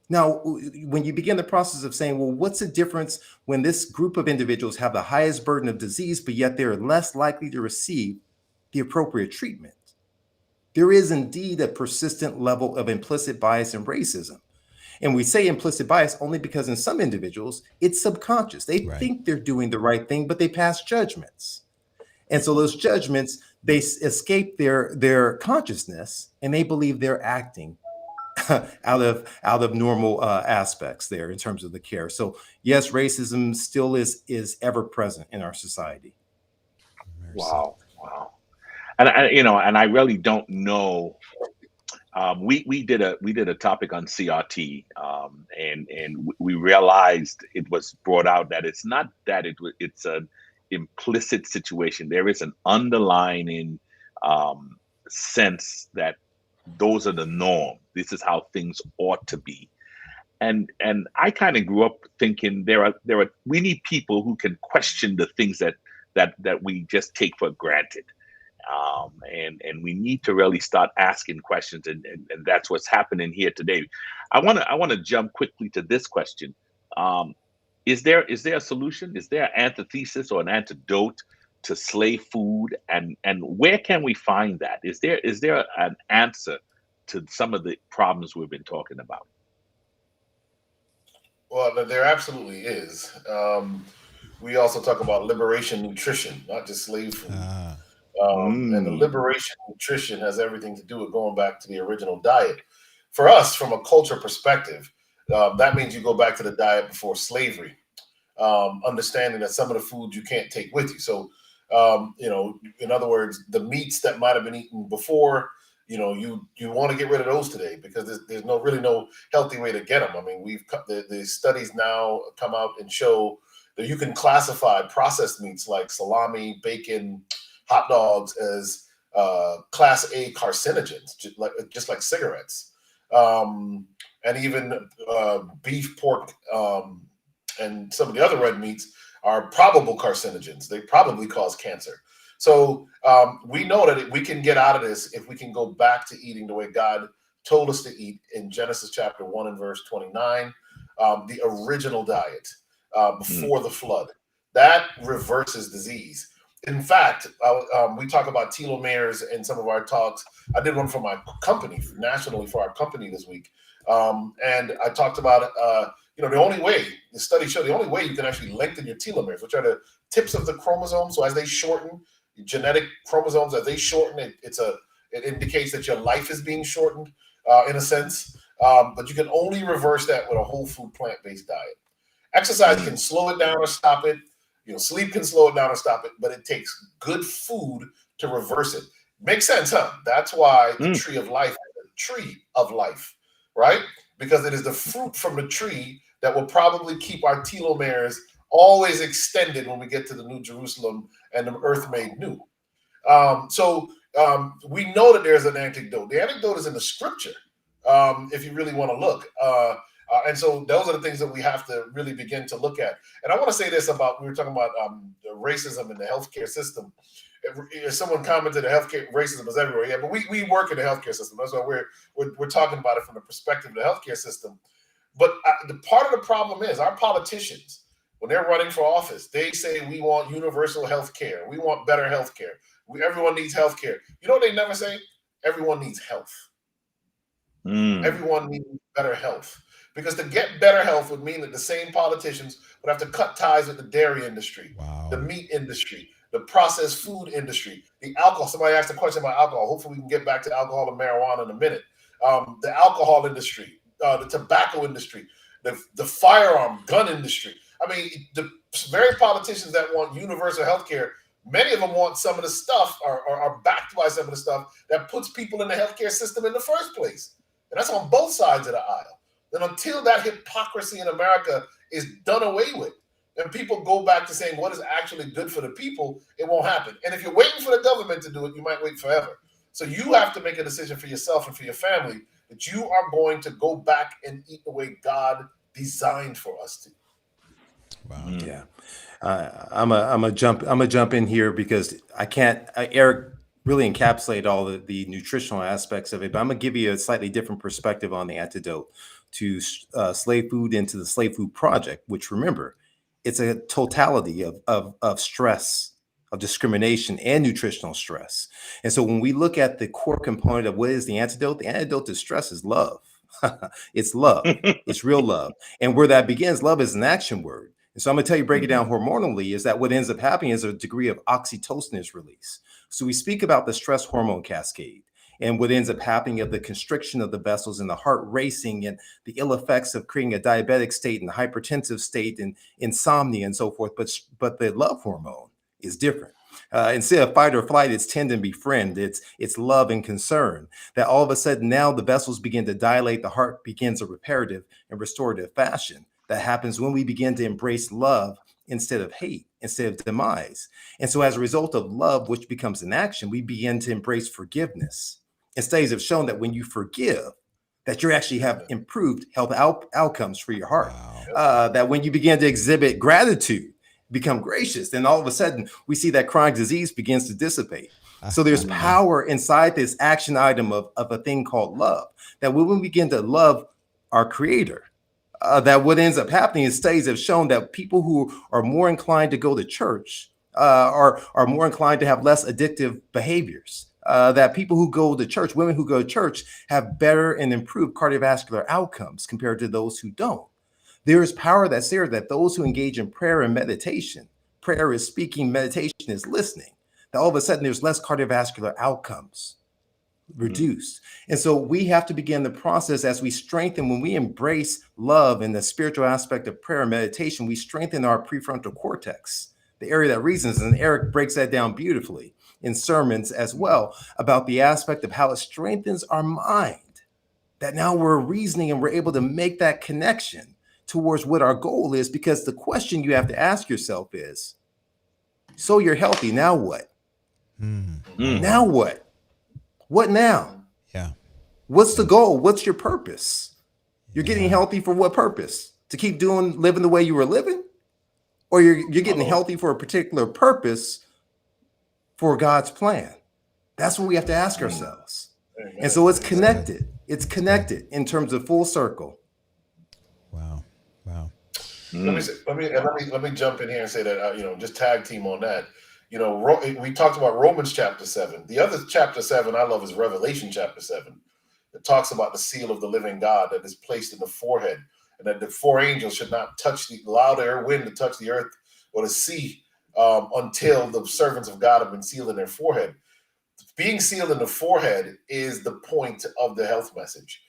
Now, when you begin the process of saying, well, what's the difference when this group of individuals have the highest burden of disease, but yet they're less likely to receive the appropriate treatment? There is indeed a persistent level of implicit bias and racism. And we say implicit bias only because in some individuals, it's subconscious. They think they're doing the right thing, but they pass judgments. And so those judgments, they escape their consciousness, and they believe they're acting out of normal aspects there in terms of the care. So yes, racism still is ever present in our society. Wow. And I really don't know. We did a topic on CRT, and we realized it was brought out that it's not that it's an implicit situation. There is an underlying sense that those are the norm. This is how things ought to be. And I kind of grew up thinking we need people who can question the things that we just take for granted. And we need to really start asking questions, and that's what's happening here today. I want to jump quickly to this question. Is there a solution? Is there an antithesis or an antidote to slave food, and where can we find that? Is there an answer to some of the problems we've been talking about? Well, there absolutely is. We also talk about liberation nutrition, not just slave food. And the liberation nutrition has everything to do with going back to the original diet. For us, from a culture perspective, that means you go back to the diet before slavery, understanding that some of the food you can't take with you. So, in other words, the meats that might have been eaten before, you want to get rid of those today because there's really no healthy way to get them. I mean, the studies now come out and show that you can classify processed meats like salami, bacon, hot dogs as class A carcinogens, just like cigarettes, and even beef, pork, and some of the other red meats are probable carcinogens. They probably cause cancer. So we know that we can get out of this if we can go back to eating the way God told us to eat in Genesis chapter 1 and verse 29, the original diet before the flood. That reverses disease. In fact, we talk about telomeres in some of our talks. I did one for my company, nationally for our company this week. And I talked about, the only way, the study showed the only way you can actually lengthen your telomeres, which are the tips of the chromosomes. So as they shorten, genetic chromosomes, as they shorten, it indicates that your life is being shortened in a sense. But you can only reverse that with a whole food plant-based diet. Exercise can slow it down or stop it. Sleep can slow it down or stop it, but it takes good food to reverse it. Makes sense, huh? That's why the tree of life is the tree of life, right? Because it is the fruit from the tree that will probably keep our telomeres always extended when we get to the New Jerusalem and the earth made new. So we know that there's an antidote. The antidote is in the scripture, if you really want to look. And so those are the things that we have to really begin to look at. And I want to say this we were talking about racism in the healthcare system. If someone commented that healthcare racism is everywhere. Yeah, but we work in the healthcare system. That's why we're talking about it from the perspective of the healthcare system. But the part of the problem is our politicians, when they're running for office, they say we want universal health care. We want better health care. Everyone needs health care. You know what they never say? Everyone needs health. Everyone needs better health. Because to get better health would mean that the same politicians would have to cut ties with the dairy industry, the meat industry, the processed food industry, the alcohol. Somebody asked a question about alcohol. Hopefully we can get back to alcohol and marijuana in a minute. The alcohol industry, the tobacco industry, the firearm gun industry. I mean, the very politicians that want universal health care, many of them want some of the stuff or are backed by some of the stuff that puts people in the healthcare system in the first place. And that's on both sides of the aisle. And until that hypocrisy in America is done away with, and people go back to saying what is actually good for the people, it won't happen. And if you're waiting for the government to do it, you might wait forever. So you have to make a decision for yourself and for your family that you are going to go back and eat the way God designed for us to. Wow. Yeah. I'm a jump in here because I can't, Eric really encapsulate all the nutritional aspects of it, but I'm gonna give you a slightly different perspective on the antidote to slave food and to the Slave Food Project, which, remember, it's a totality of stress, of discrimination and nutritional stress. And so when we look at the core component of what is the antidote to stress is love. It's love. It's real love. And where that begins, love is an action word. And so I'm going to tell you, break it down hormonally, is that what ends up happening is a degree of oxytocin is released. So we speak about the stress hormone cascade, and what ends up happening of the constriction of the vessels and the heart racing and the ill effects of creating a diabetic state and a hypertensive state and insomnia and so forth. But the love hormone is different. Instead of fight or flight, it's tend and befriend. It's love and concern. That all of a sudden now the vessels begin to dilate, the heart begins a reparative and restorative fashion. That happens when we begin to embrace love instead of hate, instead of demise. And so as a result of love, which becomes an action, we begin to embrace forgiveness. And studies have shown that when you forgive, that you actually have improved health outcomes for your heart. Wow. That when you begin to exhibit gratitude, become gracious, then all of a sudden we see that chronic disease begins to dissipate. So there's power inside this action item of a thing called love. That when we begin to love our Creator, that what ends up happening is studies have shown that people who are more inclined to go to church are more inclined to have less addictive behaviors. That people who go to church, women who go to church, have better and improved cardiovascular outcomes compared to those who don't. There is power that's there, that those who engage in prayer and meditation, prayer is speaking, meditation is listening, that all of a sudden there's less cardiovascular outcomes reduced. And so we have to begin the process as we strengthen, when we embrace love and the spiritual aspect of prayer and meditation, we strengthen our prefrontal cortex, the area that reasons. And Eric breaks that down beautifully in sermons as well, about the aspect of how it strengthens our mind, that now we're reasoning and we're able to make that connection towards what our goal is. Because the question you have to ask yourself is, so you're healthy, now what? Now what? What now? Yeah. What's the goal? What's your purpose? You're getting healthy for what purpose? To keep living the way you were living? Or you're getting healthy for a particular purpose for God's plan? That's what we have to ask ourselves. And so it's connected. It's connected in terms of full circle. Wow. Let me jump in here and say that, just tag team on that. We talked about Romans chapter 7. The other chapter 7 I love is Revelation chapter 7. It talks about the seal of the living God that is placed in the forehead, and that the four angels should not allow the air wind to touch the earth or the sea until the servants of God have been sealed in their forehead. Being sealed in the forehead is the point of the health message.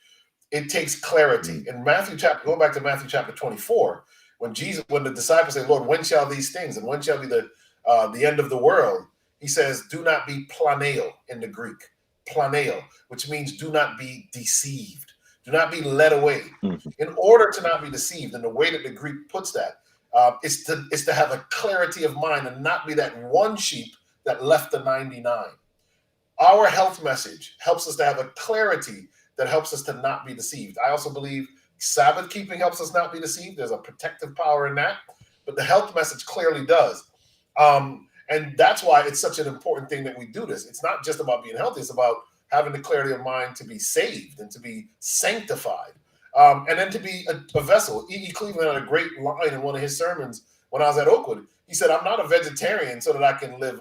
It takes clarity. In going back to Matthew chapter 24, when the disciples say, Lord, when shall these things, and when shall be the end of the world? He says, do not be planeo in the Greek. Planeo, which means do not be deceived. Do not be led away. In order to not be deceived, and the way that the Greek puts that, is to have a clarity of mind and not be that one sheep that left the 99. Our health message helps us to have a clarity that helps us to not be deceived. I also believe Sabbath keeping helps us not be deceived. There's a protective power in that, but the health message clearly does. And that's why it's such an important thing that we do this. It's not just about being healthy. It's about having the clarity of mind to be saved and to be sanctified. And then to be a vessel. E.E. Cleveland had a great line in one of his sermons when I was at Oakwood. He said, "I'm not a vegetarian so that I can live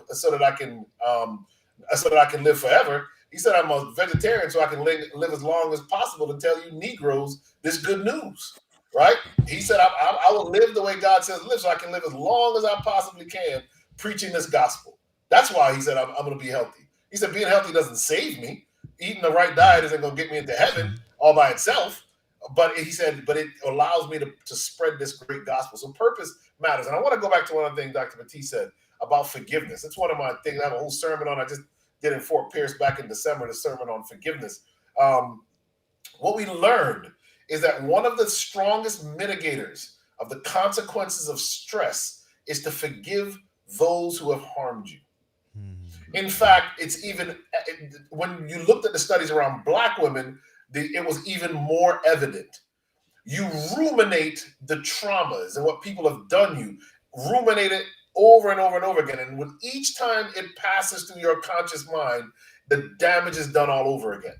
forever." He said, "I'm a vegetarian so I can live as long as possible to tell you Negroes this good news." Right? He said, I will live the way God says live so I can live as long as I possibly can preaching this gospel. That's why he said, I'm going to be healthy. He said, being healthy doesn't save me. Eating the right diet isn't going to get me into heaven all by itself. But he said, but it allows me to spread this great gospel. So purpose matters. And I want to go back to one of the things Dr. Baptiste said about forgiveness. It's one of my things I have a whole sermon on. I just did in Fort Pierce back in December, the sermon on forgiveness. What we learned is that one of the strongest mitigators of the consequences of stress is to forgive those who have harmed you. In fact, it's even when you looked at the studies around Black women, it was even more evident. You ruminate the traumas and what people have done you, ruminate it over and over and over again. And with each time it passes through your conscious mind, the damage is done all over again.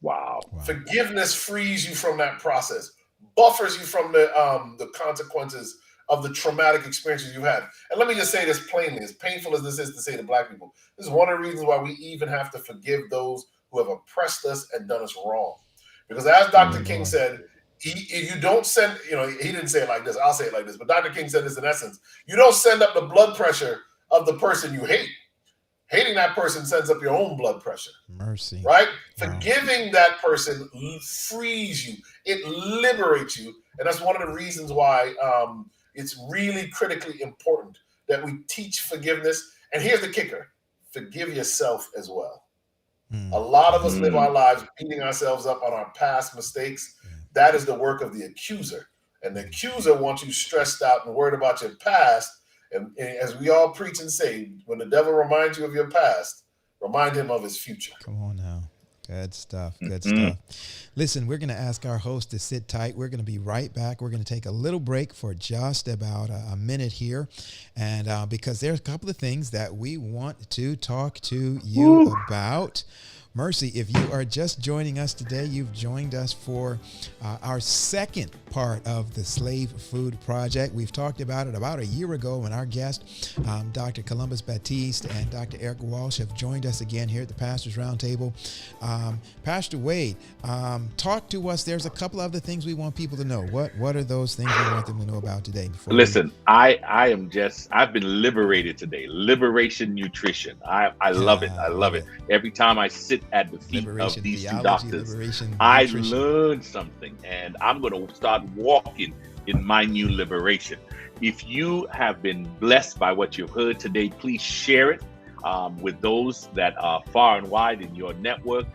Wow. Forgiveness frees you from that process, buffers you from the consequences of the traumatic experiences you've had. And let me just say this plainly, as painful as this is to say to Black people, this is one of the reasons why we even have to forgive those who have oppressed us and done us wrong. Because as Dr. King said, you don't send, he didn't say it like this, I'll say it like this, but Dr. King said this in essence, you don't send up the blood pressure of the person you hate. Hating that person sends up your own blood pressure. Mercy. Right? Wow. Forgiving that person frees you. It liberates you. And that's one of the reasons why it's really critically important that we teach forgiveness. And here's the kicker. Forgive yourself as well. A lot of us live our lives beating ourselves up on our past mistakes. That is the work of the accuser. And the accuser wants you stressed out and worried about your past. And as we all preach and say, when the devil reminds you of your past, remind him of his future. Come on now. Good stuff. Good stuff. Listen, we're going to ask our host to sit tight. We're going to be right back. We're going to take a little break for just about a minute here. And because there's a couple of things that we want to talk to you about. Mercy, if you are just joining us today, you've joined us for our second part of the Slave Food Project. We've talked about it about a year ago when our guest, Dr. Columbus Baptiste and Dr. Eric Walsh, have joined us again here at the Pastors Roundtable. Pastor Wade, talk to us. There's a couple other things we want people to know. What are those things we want them to know about today? Listen, I've been liberated today. Liberation nutrition. I love it. I love it. Every time I sit at the feet of these two doctors, I learned something, and I'm going to start walking in my new liberation. If you have been blessed by what you've heard today, please share it with those that are far and wide in your network.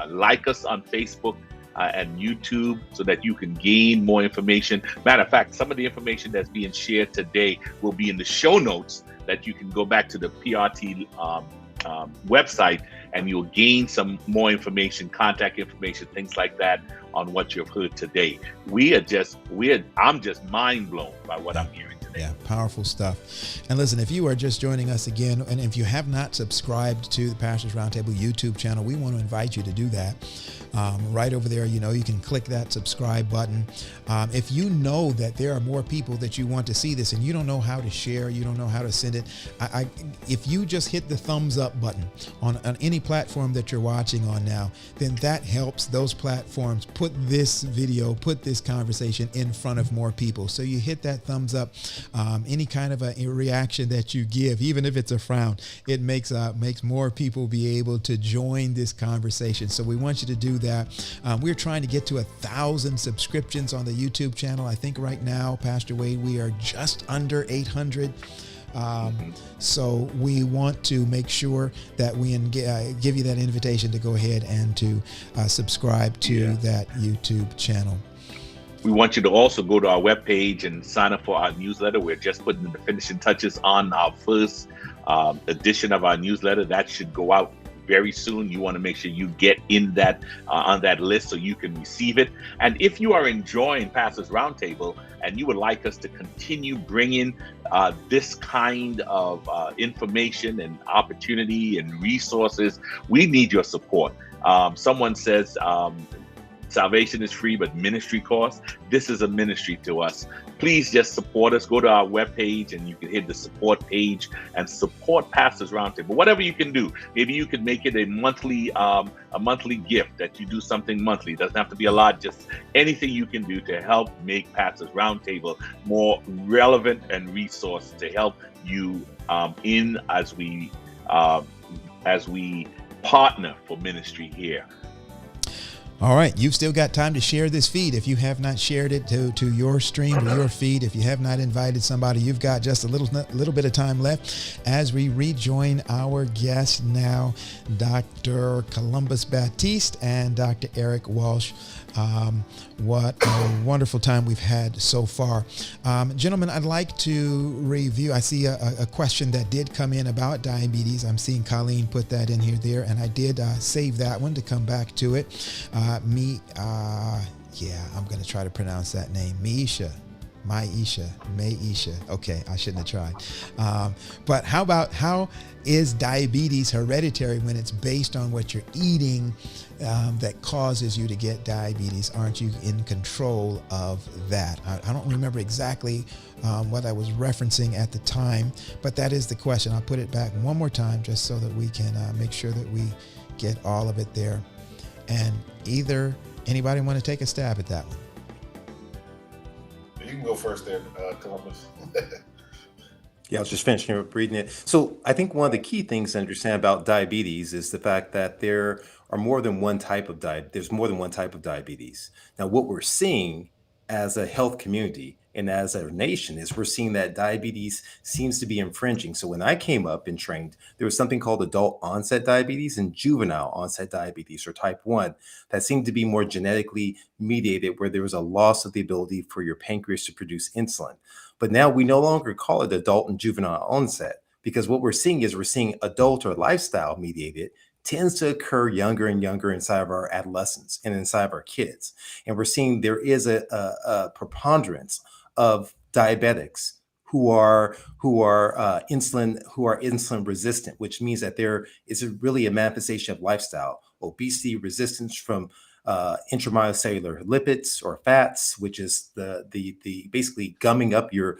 Like us on Facebook and YouTube so that you can gain more information. Matter of fact, some of the information that's being shared today will be in the show notes that you can go back to the PRT website, and you'll gain some more information, contact information, things like that on what you've heard today. I'm just mind blown by what I'm hearing today. Yeah, powerful stuff. And listen, if you are just joining us again, and if you have not subscribed to the Pastors Roundtable YouTube channel, we want to invite you to do that. Right over there, you can click that subscribe button. If you know that there are more people that you want to see this and you don't know how to share, you don't know how to send it, if you just hit the thumbs up button on any platform that you're watching on now, then that helps those platforms put this video, put this conversation in front of more people. So you hit that thumbs up. Any kind of a reaction that you give, even if it's a frown, it makes more people be able to join this conversation. So we want you to do that. We're trying to get to 1,000 subscriptions on the YouTube channel. I think right now, Pastor Wade, we are just under 800. So we want to make sure that we give you that invitation to go ahead and to subscribe to that YouTube channel. We want you to also go to our webpage and sign up for our newsletter. We're just putting the finishing touches on our first edition of our newsletter. That should go out very soon. You want to make sure you get in that on that list so you can receive it. And if you are enjoying Pastors Roundtable and you would like us to continue bringing this kind of information and opportunity and resources, we need your support. Someone says, salvation is free, but ministry costs. This is a ministry to us. Please just support us. Go to our webpage and you can hit the support page and support Pastors Roundtable. Whatever you can do. Maybe you can make it a monthly gift, that you do something monthly. It doesn't have to be a lot, just anything you can do to help make Pastors Roundtable more relevant and resource to help you as we partner for ministry here. All right, you've still got time to share this feed. If you have not shared it to your stream or your feed, if you have not invited somebody, you've got just a little bit of time left as we rejoin our guests now, Dr. Columbus Baptiste and Dr. Eric Walsh. What a wonderful time we've had so far. Gentlemen, I'd like to review. I see a question that did come in about diabetes. I'm seeing Colleen put that in here there, and I did save that one to come back to it. I'm going to try to pronounce that name. Maisha. Okay, I shouldn't have tried. But how is diabetes hereditary when it's based on what you're eating that causes you to get diabetes? Aren't you in control of that? I don't remember exactly what I was referencing at the time, but that is the question. I'll put it back one more time just so that we can make sure that we get all of it there. And anybody want to take a stab at that one? You can go first there, Columbus. Yeah, I was just finishing up reading it. So I think one of the key things to understand about diabetes is the fact that there are more than one type of There's more than one type of diabetes. Now, what we're seeing as a health community and as a nation is we're seeing that diabetes seems to be infringing. So when I came up and trained, there was something called adult onset diabetes and juvenile onset diabetes, or type 1, that seemed to be more genetically mediated, where there was a loss of the ability for your pancreas to produce insulin. But now we no longer call it adult and juvenile onset, because what we're seeing adult or lifestyle mediated tends to occur younger and younger inside of our adolescents and inside of our kids. And we're seeing there is a preponderance of diabetics who are insulin resistant, which means that there is really a manifestation of lifestyle, obesity, resistance from intracellular lipids or fats, which is the basically gumming up your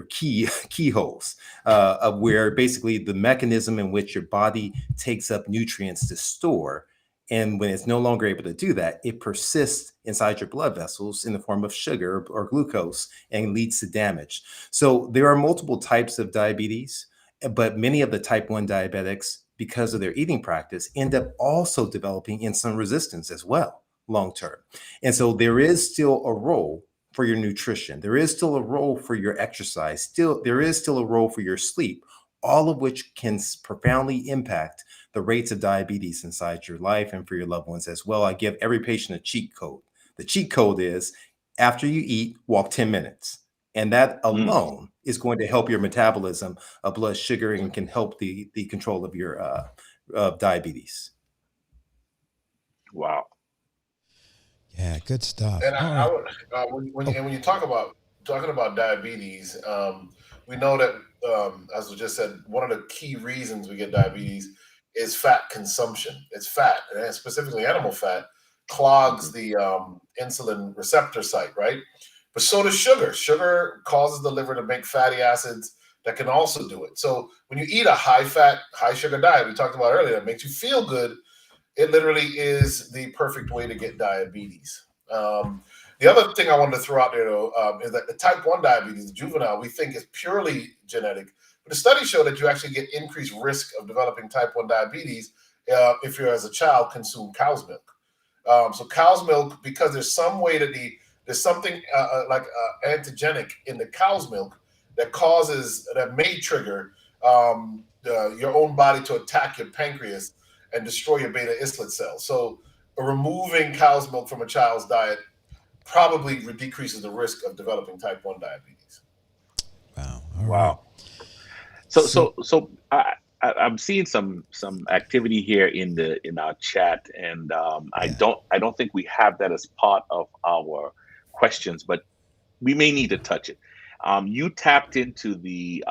keyholes of where basically the mechanism in which your body takes up nutrients to store. And when it's no longer able to do that, it persists inside your blood vessels in the form of sugar or glucose and leads to damage. So there are multiple types of diabetes, but many of the type 1 diabetics, because of their eating practice, end up also developing insulin resistance as well, long term. And so there is still a role for your nutrition. There is still a role for your exercise. There is still a role for your sleep, all of which can profoundly impact the rates of diabetes inside your life and for your loved ones as well. I give every patient a cheat code. The cheat code is, after you eat, walk 10 minutes. And that alone is going to help your metabolism of blood sugar and can help the control of your diabetes. Wow. Yeah, good stuff. And when you talk about diabetes, we know that as we just said, one of the key reasons we get diabetes is fat consumption. It's fat, and specifically animal fat, clogs the insulin receptor site, right? But so does sugar. Sugar causes the liver to make fatty acids that can also do it. So when you eat a high fat, high sugar diet, we talked about earlier, that makes you feel good, it literally is the perfect way to get diabetes. The other thing I wanted to throw out there, though, is that the type 1 diabetes, the juvenile, we think is purely genetic. But the studies show that you actually get increased risk of developing type 1 diabetes if you're, as a child, consume cow's milk. So cow's milk, because there's some way that there's something antigenic in the cow's milk that may trigger your own body to attack your pancreas and destroy your beta islet cells. So removing cow's milk from a child's diet probably decreases the risk of developing type 1 diabetes. Wow. Wow. So I'm seeing some activity here in our chat, and I don't think we have that as part of our questions, but we may need to touch it. You tapped into the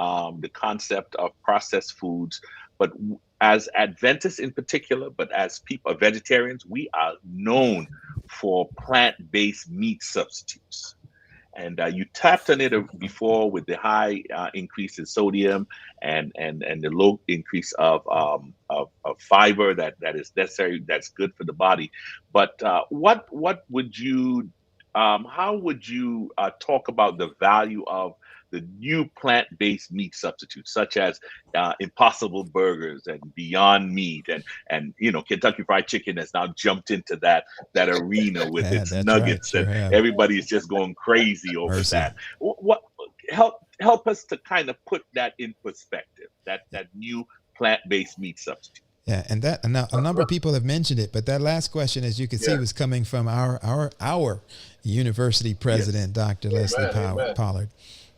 concept of processed foods, but as Adventists in particular, but as people, vegetarians, we are known for plant-based meat substitutes. And you tapped on it before with the high increase in sodium and the low increase of fiber that is necessary, that's good for the body. But what would you how would you talk about the value of the new plant-based meat substitutes, such as Impossible Burgers and Beyond Meat, and Kentucky Fried Chicken has now jumped into that arena with Yeah, its that's right. nuggets, Sure and have. everybody is just going crazy over Mercy. that. What help us to kind of put that in perspective? That new plant-based meat substitute. Yeah, and that and now a number of people have mentioned it, but that last question, as you can see, Yeah. was coming from our university president, Dr. Leslie Amen. Pollard.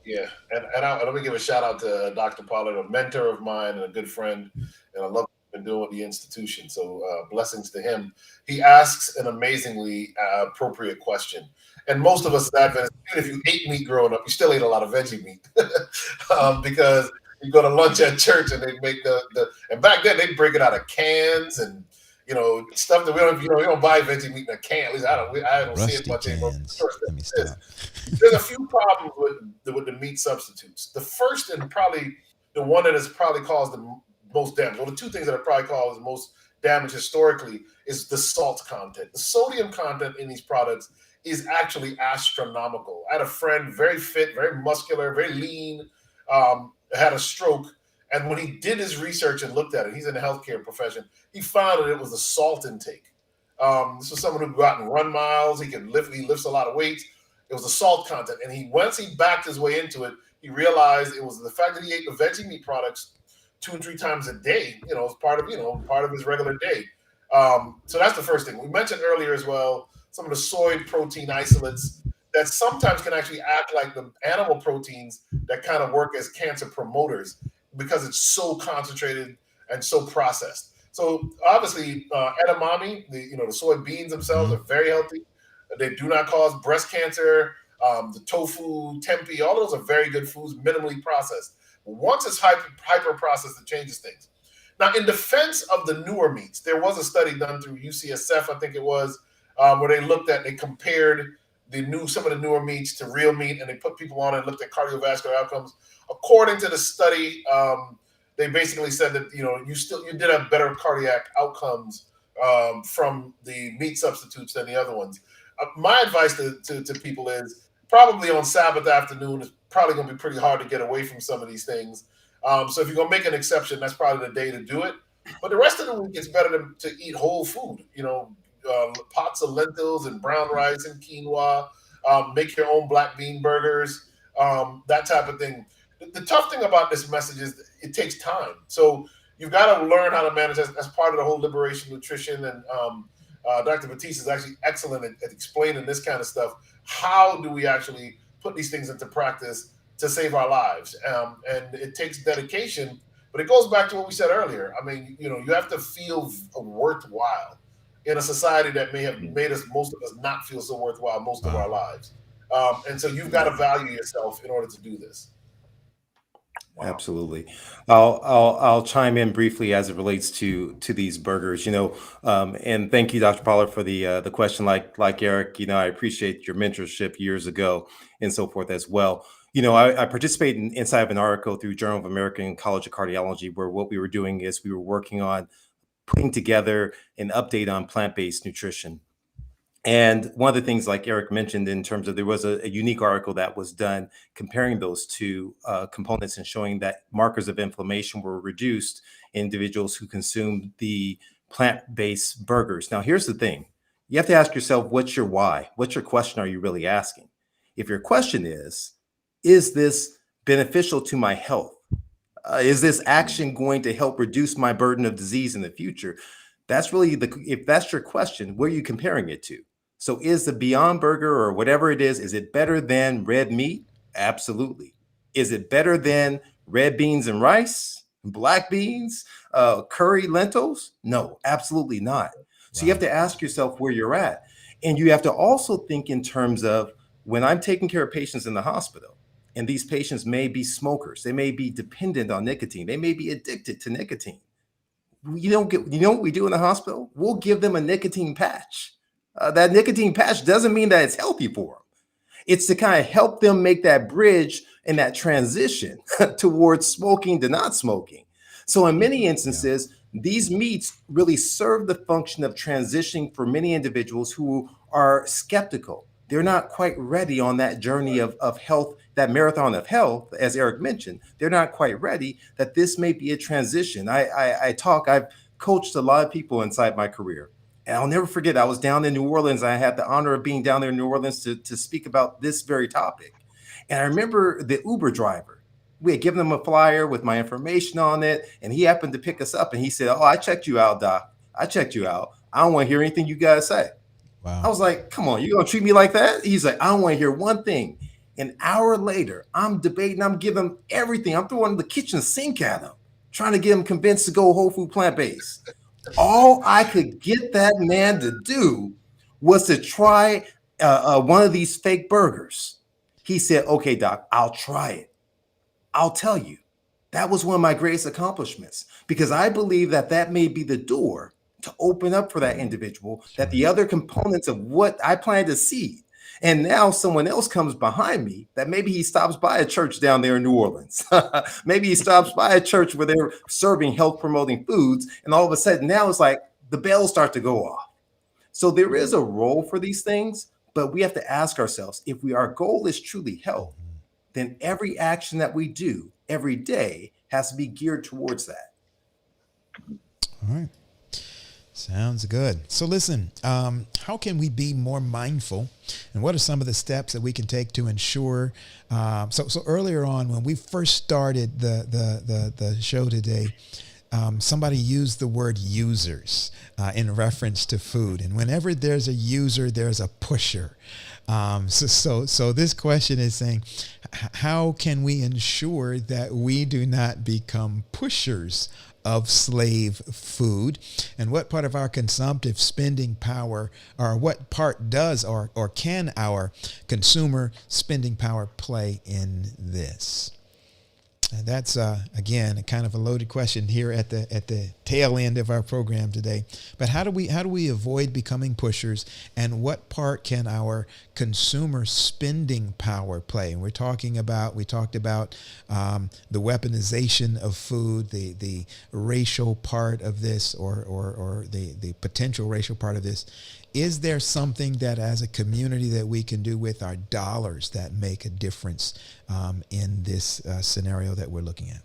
Yeah, and let me give a shout out to Dr. Pollard, a mentor of mine and a good friend, and I love what he's been doing with the institution. So blessings to him. He asks an amazingly appropriate question, and most of us as Adventists, even if you ate meat growing up, you still ate a lot of veggie meat because you go to lunch at church and they make and back then they'd break it out of cans and stuff that we don't buy veggie meat in a can. At least I don't see it Rusty much anymore. cans. Let me stop. There's a few problems with the meat substitutes. The first, and probably the one that has probably caused the most damage, or the two things that have probably caused the most damage historically, is the salt content. The sodium content in these products is actually astronomical. I had a friend, very fit, very muscular, very lean, had a stroke. And when he did his research and looked at it, he's in the healthcare profession, he found that it was the salt intake. This was someone who go out and run miles. He lifts a lot of weights. It was the salt content. And once he backed his way into it, he realized it was the fact that he ate the veggie meat products 2 and 3 times a day, as part of his regular day. So that's the first thing. We mentioned earlier as well, some of the soy protein isolates that sometimes can actually act like the animal proteins that kind of work as cancer promoters because it's so concentrated and so processed. So obviously, edamame, the soybeans themselves are very healthy. They do not cause breast cancer. The tofu, tempeh, all those are very good foods, minimally processed. But once it's hyper processed, it changes things. Now, in defense of the newer meats, there was a study done through UCSF, I think it was, where they compared some of the newer meats to real meat, and they put people on it and looked at cardiovascular outcomes. According to the study, they basically said that you did have better cardiac outcomes from the meat substitutes than the other ones. My advice to people is probably on Sabbath afternoon, it's probably going to be pretty hard to get away from some of these things. So if you're going to make an exception, that's probably the day to do it. But the rest of the week, it's better to eat whole food, pots of lentils and brown rice and quinoa, make your own black bean burgers, that type of thing. The tough thing about this message is it takes time. So you've got to learn how to manage as part of the whole liberation nutrition. And Dr. Baptiste is actually excellent at explaining this kind of stuff. How do we actually put these things into practice to save our lives? And it takes dedication, but it goes back to what we said earlier. I mean, you have to feel worthwhile in a society that may have made most of us not feel so worthwhile most of our lives. And so you've got to value yourself in order to do this. Wow. Absolutely. I'll chime in briefly as it relates to these burgers, and thank you, Dr. Pollard, for the question. Like Eric, I appreciate your mentorship years ago and so forth as well. I participated inside of an article through Journal of American College of Cardiology, where what we were doing is we were working on putting together an update on plant-based nutrition. And one of the things, like Eric mentioned, in terms of there was a unique article that was done comparing those two components and showing that markers of inflammation were reduced in individuals who consumed the plant-based burgers. Now, here's the thing. You have to ask yourself, what's your why? What's your question are you really asking? If your question is this beneficial to my health? Is this action going to help reduce my burden of disease in the future? That's really if that's your question, what are you comparing it to? So is the Beyond Burger or whatever it is it better than red meat? Absolutely. Is it better than red beans and rice, black beans, curry, lentils? No, absolutely not. So you have to ask yourself where you're at. And you have to also think in terms of when I'm taking care of patients in the hospital, and these patients may be smokers, they may be dependent on nicotine, they may be addicted to nicotine. you know what we do in the hospital? We'll give them a nicotine patch. That nicotine patch doesn't mean that it's healthy for them. It's to kind of help them make that bridge and that transition towards smoking to not smoking. So in many instances, these meats really serve the function of transitioning for many individuals who are skeptical. They're not quite ready on that journey of health, that marathon of health, as Eric mentioned. They're not quite ready that this may be a transition. I've coached a lot of people inside my career. And I'll never forget, I was down in New Orleans. I had the honor of being down there in New Orleans to speak about this very topic. And I remember the Uber driver. We had given him a flyer with my information on it. And he happened to pick us up and he said, "Oh, I checked you out, Doc. I checked you out. I don't want to hear anything you guys say." Wow. I was like, "Come on, you're going to treat me like that?" He's like, "I don't want to hear one thing." An hour later, I'm debating, I'm giving him everything. I'm throwing the kitchen sink at him, trying to get him convinced to go whole food plant-based. All I could get that man to do was to try one of these fake burgers. He said, "Okay, Doc, I'll try it. I'll tell you." That was one of my greatest accomplishments because I believe that that may be the door to open up for that individual, that the other components of what I plan to see. And now someone else comes behind me that maybe he stops by a church down there in New Orleans. Maybe he stops by a church where they're serving health promoting foods. And all of a sudden now it's like the bells start to go off. So there is a role for these things, but we have to ask ourselves, if our goal is truly health, then every action that we do every day has to be geared towards that. All right. Sounds good. So listen, how can we be more mindful, and what are some of the steps that we can take to ensure? So earlier on, when we first started the show today, somebody used the word users in reference to food, and whenever there's a user, there's a pusher. So this question is saying, how can we ensure that we do not become pushers of slave food, and what part of our consumptive spending power, or what part does or can our consumer spending power play in this? And that's again kind of a loaded question here at the tail end of our program today. But how do we avoid becoming pushers, and what part can our consumer spending power play? And we talked about the weaponization of food, the racial part of this, or the potential racial part of this. Is there something that as a community that we can do with our dollars that make a difference in this scenario that we're looking at?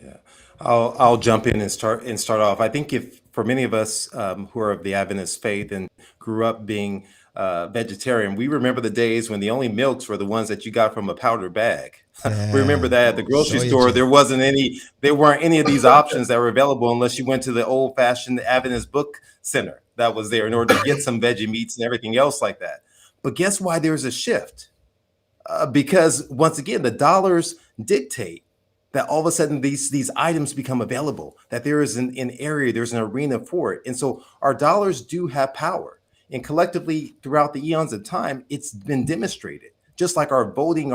Yeah, I'll jump in and start off. I think if for many of us who are of the Adventist faith and grew up being vegetarian, we remember the days when the only milks were the ones that you got from a powder bag. Yeah. We remember that at the grocery store, there weren't any of these options that were available unless you went to the old-fashioned Adventist book center that was there in order to get some veggie meats and everything else like that. But guess why there's a shift? Because once again, the dollars dictate that all of a sudden these items become available, that there is an area, there's an arena for it. And so our dollars do have power. And collectively throughout the eons of time, it's been demonstrated. Just like our voting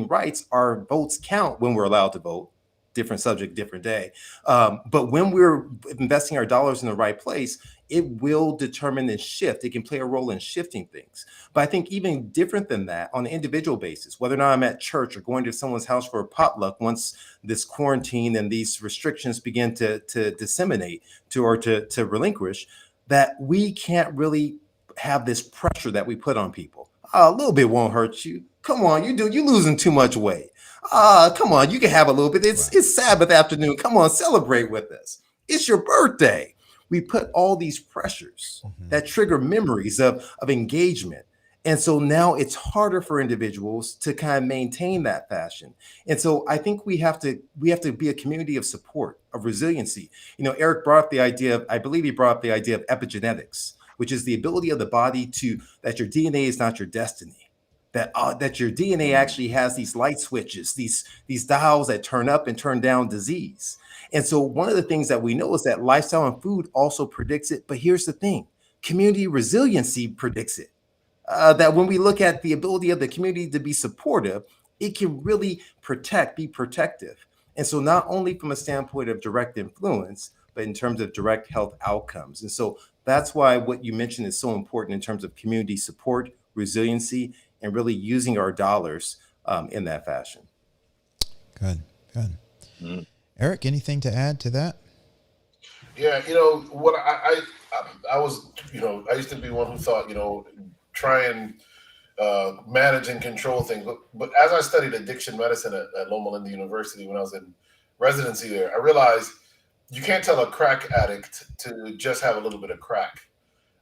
rights, our votes count when we're allowed to vote. Different subject, different day. But when we're investing our dollars in the right place, it will determine and shift. It can play a role in shifting things. But I think even different than that, on an individual basis, whether or not I'm at church or going to someone's house for a potluck, once this quarantine and these restrictions begin to disseminate to relinquish, that we can't really have this pressure that we put on people. A little bit won't hurt you. Come on, you losing too much weight. Come on, you can have a little bit. It's Sabbath afternoon. Come on, celebrate with us. It's your birthday. We put all these pressures that trigger memories of engagement. And so now it's harder for individuals to kind of maintain that fashion. And so I think we have to be a community of support, of resiliency. You know, Eric brought up the idea of, I believe he brought up the idea of epigenetics, which is the ability of the body that your DNA is not your destiny. That your DNA actually has these light switches, these dials that turn up and turn down disease. And so one of the things that we know is that lifestyle and food also predicts it. But here's the thing, community resiliency predicts it. That when we look at the ability of the community to be supportive, it can really be protective. And so not only from a standpoint of direct influence, but in terms of direct health outcomes. And so that's why what you mentioned is so important in terms of community support, resiliency, and really using our dollars in that fashion. Good. Mm. Eric, anything to add to that? Yeah, what I was, I used to be one who thought, try and manage and control things. But as I studied addiction medicine at Loma Linda University when I was in residency there, I realized you can't tell a crack addict to just have a little bit of crack.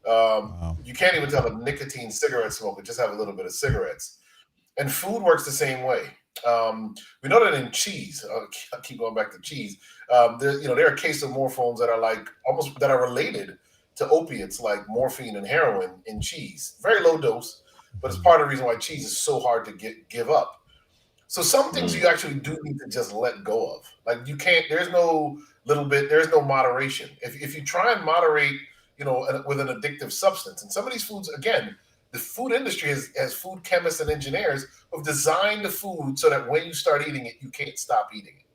Wow. You can't even tell a nicotine cigarette smoker just have a little bit of cigarettes. And food works the same way. We know that in cheese. I keep going back to cheese. There are casomorphones that are that are related to opiates like morphine and heroin in cheese. Very low dose, but it's part of the reason why cheese is so hard to give up. So some things you actually do need to just let go of. Like you can't. There's no little bit. There's no moderation. If you try and moderate, with an addictive substance, and some of these foods, again, the food industry has food chemists and engineers who've designed the food so that when you start eating it, you can't stop eating it.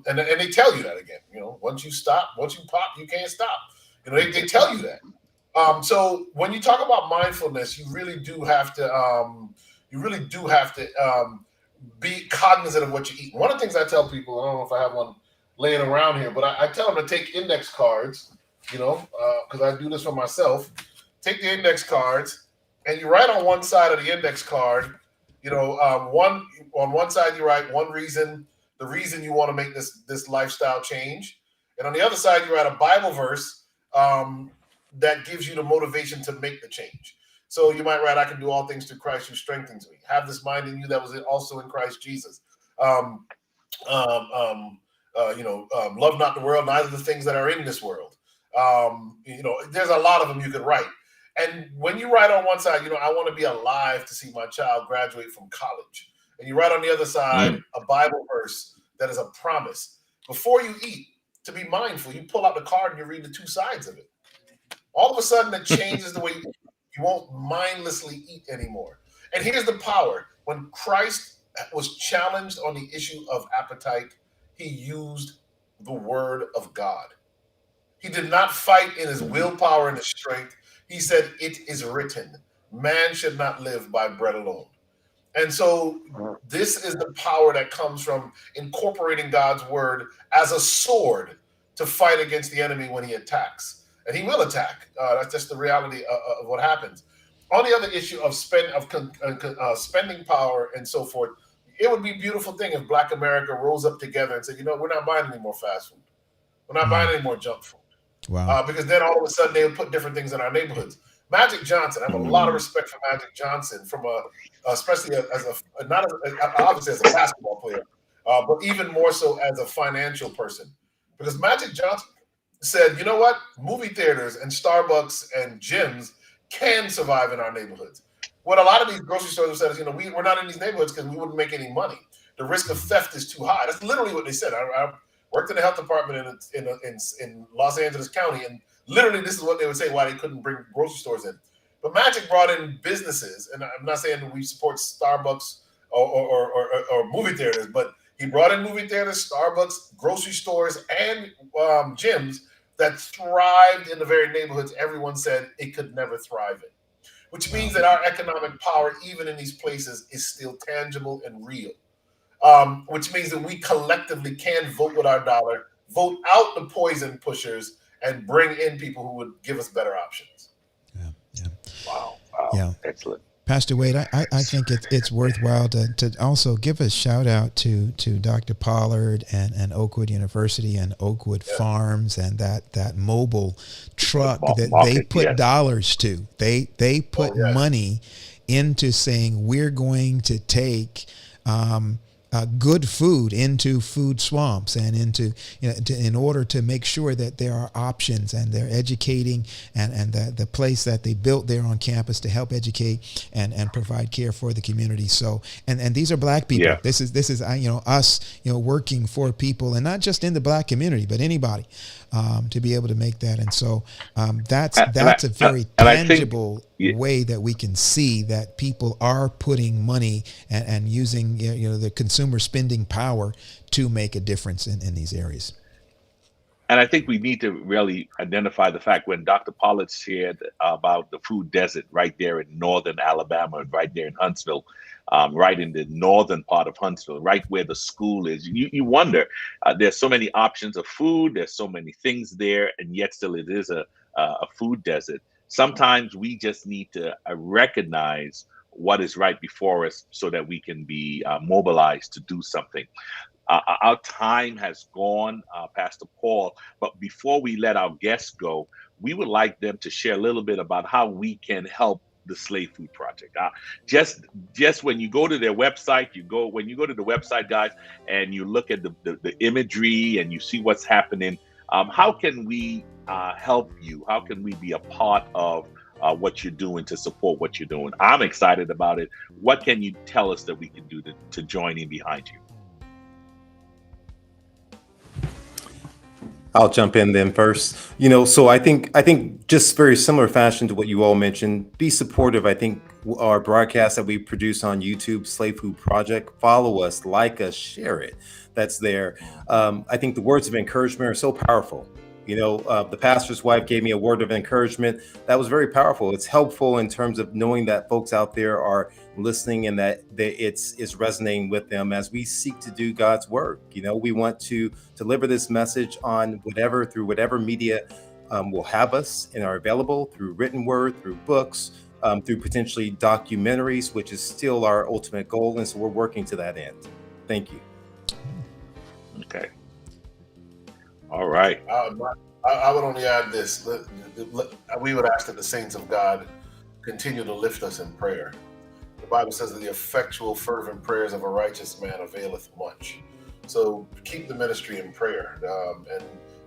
And they tell you that again. Once you pop, you can't stop. They tell you that. So when you talk about mindfulness, you really do have to be cognizant of what you eat. One of the things I tell people, I don't know if I have one laying around here, but I tell them to take index cards, because I do this for myself. Take the index cards and you write on one side of the index card, on one side you write the reason you want to make this lifestyle change. And on the other side, you write a Bible verse that gives you the motivation to make the change. So you might write, I can do all things through Christ who strengthens me. Have this mind in you that was also in Christ Jesus. Love not the world, neither the things that are in this world. There's a lot of them you could write. And when you write on one side, I want to be alive to see my child graduate from college. And you write on the other side a Bible verse that is a promise. Before you eat, to be mindful, you pull out the card and you read the two sides of it. All of a sudden, it changes the way you won't mindlessly eat anymore. And here's the power. When Christ was challenged on the issue of appetite, he used the word of God. He did not fight in his willpower and his strength. He said, it is written, man should not live by bread alone. And so this is the power that comes from incorporating God's word as a sword to fight against the enemy when he attacks. And he will attack. That's just the reality of what happens. On the other issue of spending power and so forth, it would be a beautiful thing if Black America rose up together and said, we're not buying any more fast food. We're not buying any more junk food. Wow. Because then all of a sudden they would put different things in our neighborhoods. Magic Johnson, I have a lot of respect for Magic Johnson, especially obviously as a basketball player, but even more so as a financial person. Because Magic Johnson said, you know what? Movie theaters and Starbucks and gyms can survive in our neighborhoods. What a lot of these grocery stores have said is, we're not in these neighborhoods because we wouldn't make any money. The risk of theft is too high. That's literally what they said. I worked in the health department in Los Angeles County, and literally this is what they would say why they couldn't bring grocery stores in. But Magic brought in businesses, and I'm not saying that we support Starbucks or movie theaters, but he brought in movie theaters, Starbucks, grocery stores, and gyms that thrived in the very neighborhoods everyone said it could never thrive in. Which means that our economic power, even in these places, is still tangible and real. Which means that we collectively can vote with our dollar, vote out the poison pushers, and bring in people who would give us better options. Yeah. Wow. Yeah. Excellent. Pastor Wade, I think it's worthwhile to also give a shout out to Dr. Pollard and Oakwood University and Oakwood Farms and that mobile truck that they put dollars to. They put money into saying we're going to take good food into food swamps and into in order to make sure that there are options, and they're educating and the place that they built there on campus to help educate and provide care for the community. So and these are Black people. Yeah. This is us working for people, and not just in the Black community but anybody, to be able to make that. And so that's a very tangible way that we can see that people are putting money and using the consumer spending power to make a difference in these areas. And I think we need to really identify the fact when Dr. Pollard shared about the food desert right there in northern Alabama, right there in Huntsville, right in the northern part of Huntsville, right where the school is. You wonder, there's so many options of food, there's so many things there, and yet still it is a food desert. Sometimes we just need to recognize what is right before us so that we can be mobilized to do something. Our time has gone, Pastor Paul, but before we let our guests go, we would like them to share a little bit about how we can help the Slave Food Project. Just when you go to their website, when you go to the website, guys, and you look at the imagery and you see what's happening, how can we help you? How can we be a part of what you're doing to support what you're doing? I'm excited about it. What can you tell us that we can do to join in behind you? I'll jump in then first. So I think just very similar fashion to what you all mentioned, be supportive. I think our broadcast that we produce on YouTube, Slave Food Project, follow us, like us, share it. That's there. I think the words of encouragement are so powerful. The pastor's wife gave me a word of encouragement. That was very powerful. It's helpful in terms of knowing that folks out there are listening and that it's resonating with them as we seek to do God's work. We want to deliver this message through whatever media will have us and are available, through written word, through books, through potentially documentaries, which is still our ultimate goal. And so we're working to that end. Thank you. Okay. All right. I would only add this. We would ask that the saints of God continue to lift us in prayer. The Bible says that the effectual, fervent prayers of a righteous man availeth much. So keep the ministry in prayer. And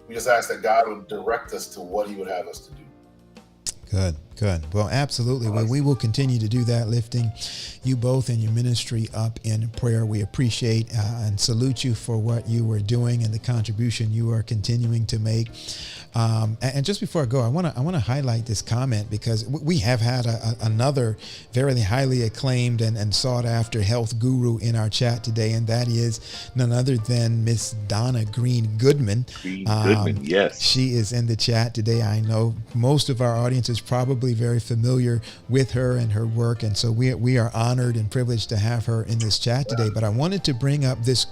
we just ask that God would direct us to what he would have us to do. Good. Well, absolutely. Well, we will continue to do that, lifting you both and your ministry up in prayer. We appreciate and salute you for what you are doing and the contribution you are continuing to make. And just before I go, I want to highlight this comment because we have had another very highly acclaimed and sought after health guru in our chat today, and that is none other than Miss Donna Green Goodman. Yes. She is in the chat today. I know most of our audience is probably very familiar with her and her work, and so we are honored and privileged to have her in this chat today. But I wanted to bring up this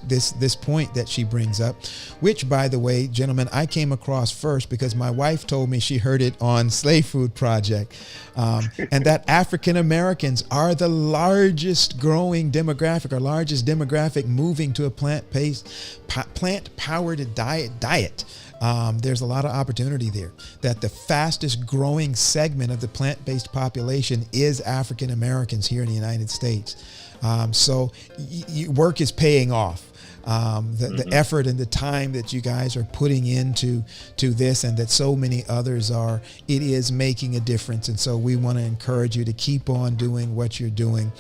point that she brings up, which, by the way, gentlemen, I came across first because my wife told me she heard it on Slave Food Project, and that African Americans are the largest growing demographic, or largest demographic moving to a plant-powered diet. There's a lot of opportunity there. That the fastest growing segment of the plant-based population is African Americans here in the United States. So work is paying off. The effort and the time that you guys are putting into this, and that so many others are, it is making a difference. And so we want to encourage you to keep on doing what you're doing.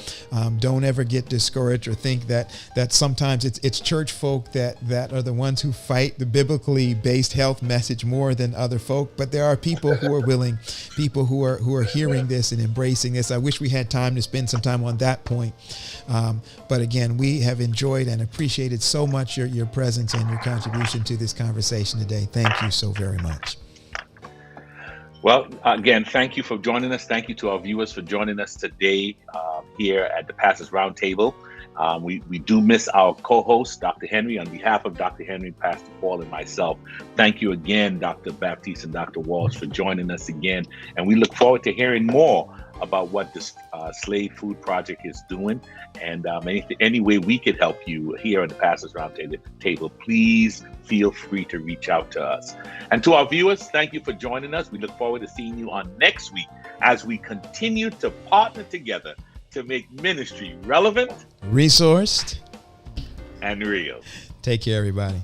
Don't ever get discouraged or think that sometimes it's church folk that are the ones who fight the biblically based health message more than other folk. But there are people who are willing, people who are hearing this and embracing this. I wish we had time to spend some time on that point. But again, we have enjoyed and appreciated so much your presence and your contribution to this conversation today. Thank you so very much. Well, again, thank you for joining us. Thank you to our viewers for joining us today here at the Pastors Roundtable. We do miss our co-host, Dr. Henry. On behalf of Dr. Henry, Pastor Paul, and myself, thank you again, Dr. Baptiste and Dr. Walsh, for joining us again. And we look forward to hearing more about what this Slave Food Project is doing, and any way we could help you here on the Pastors Roundtable, please feel free to reach out to us. And to our viewers, thank you for joining us. We look forward to seeing you on next week as we continue to partner together to make ministry relevant, resourced, and real. Take care, everybody.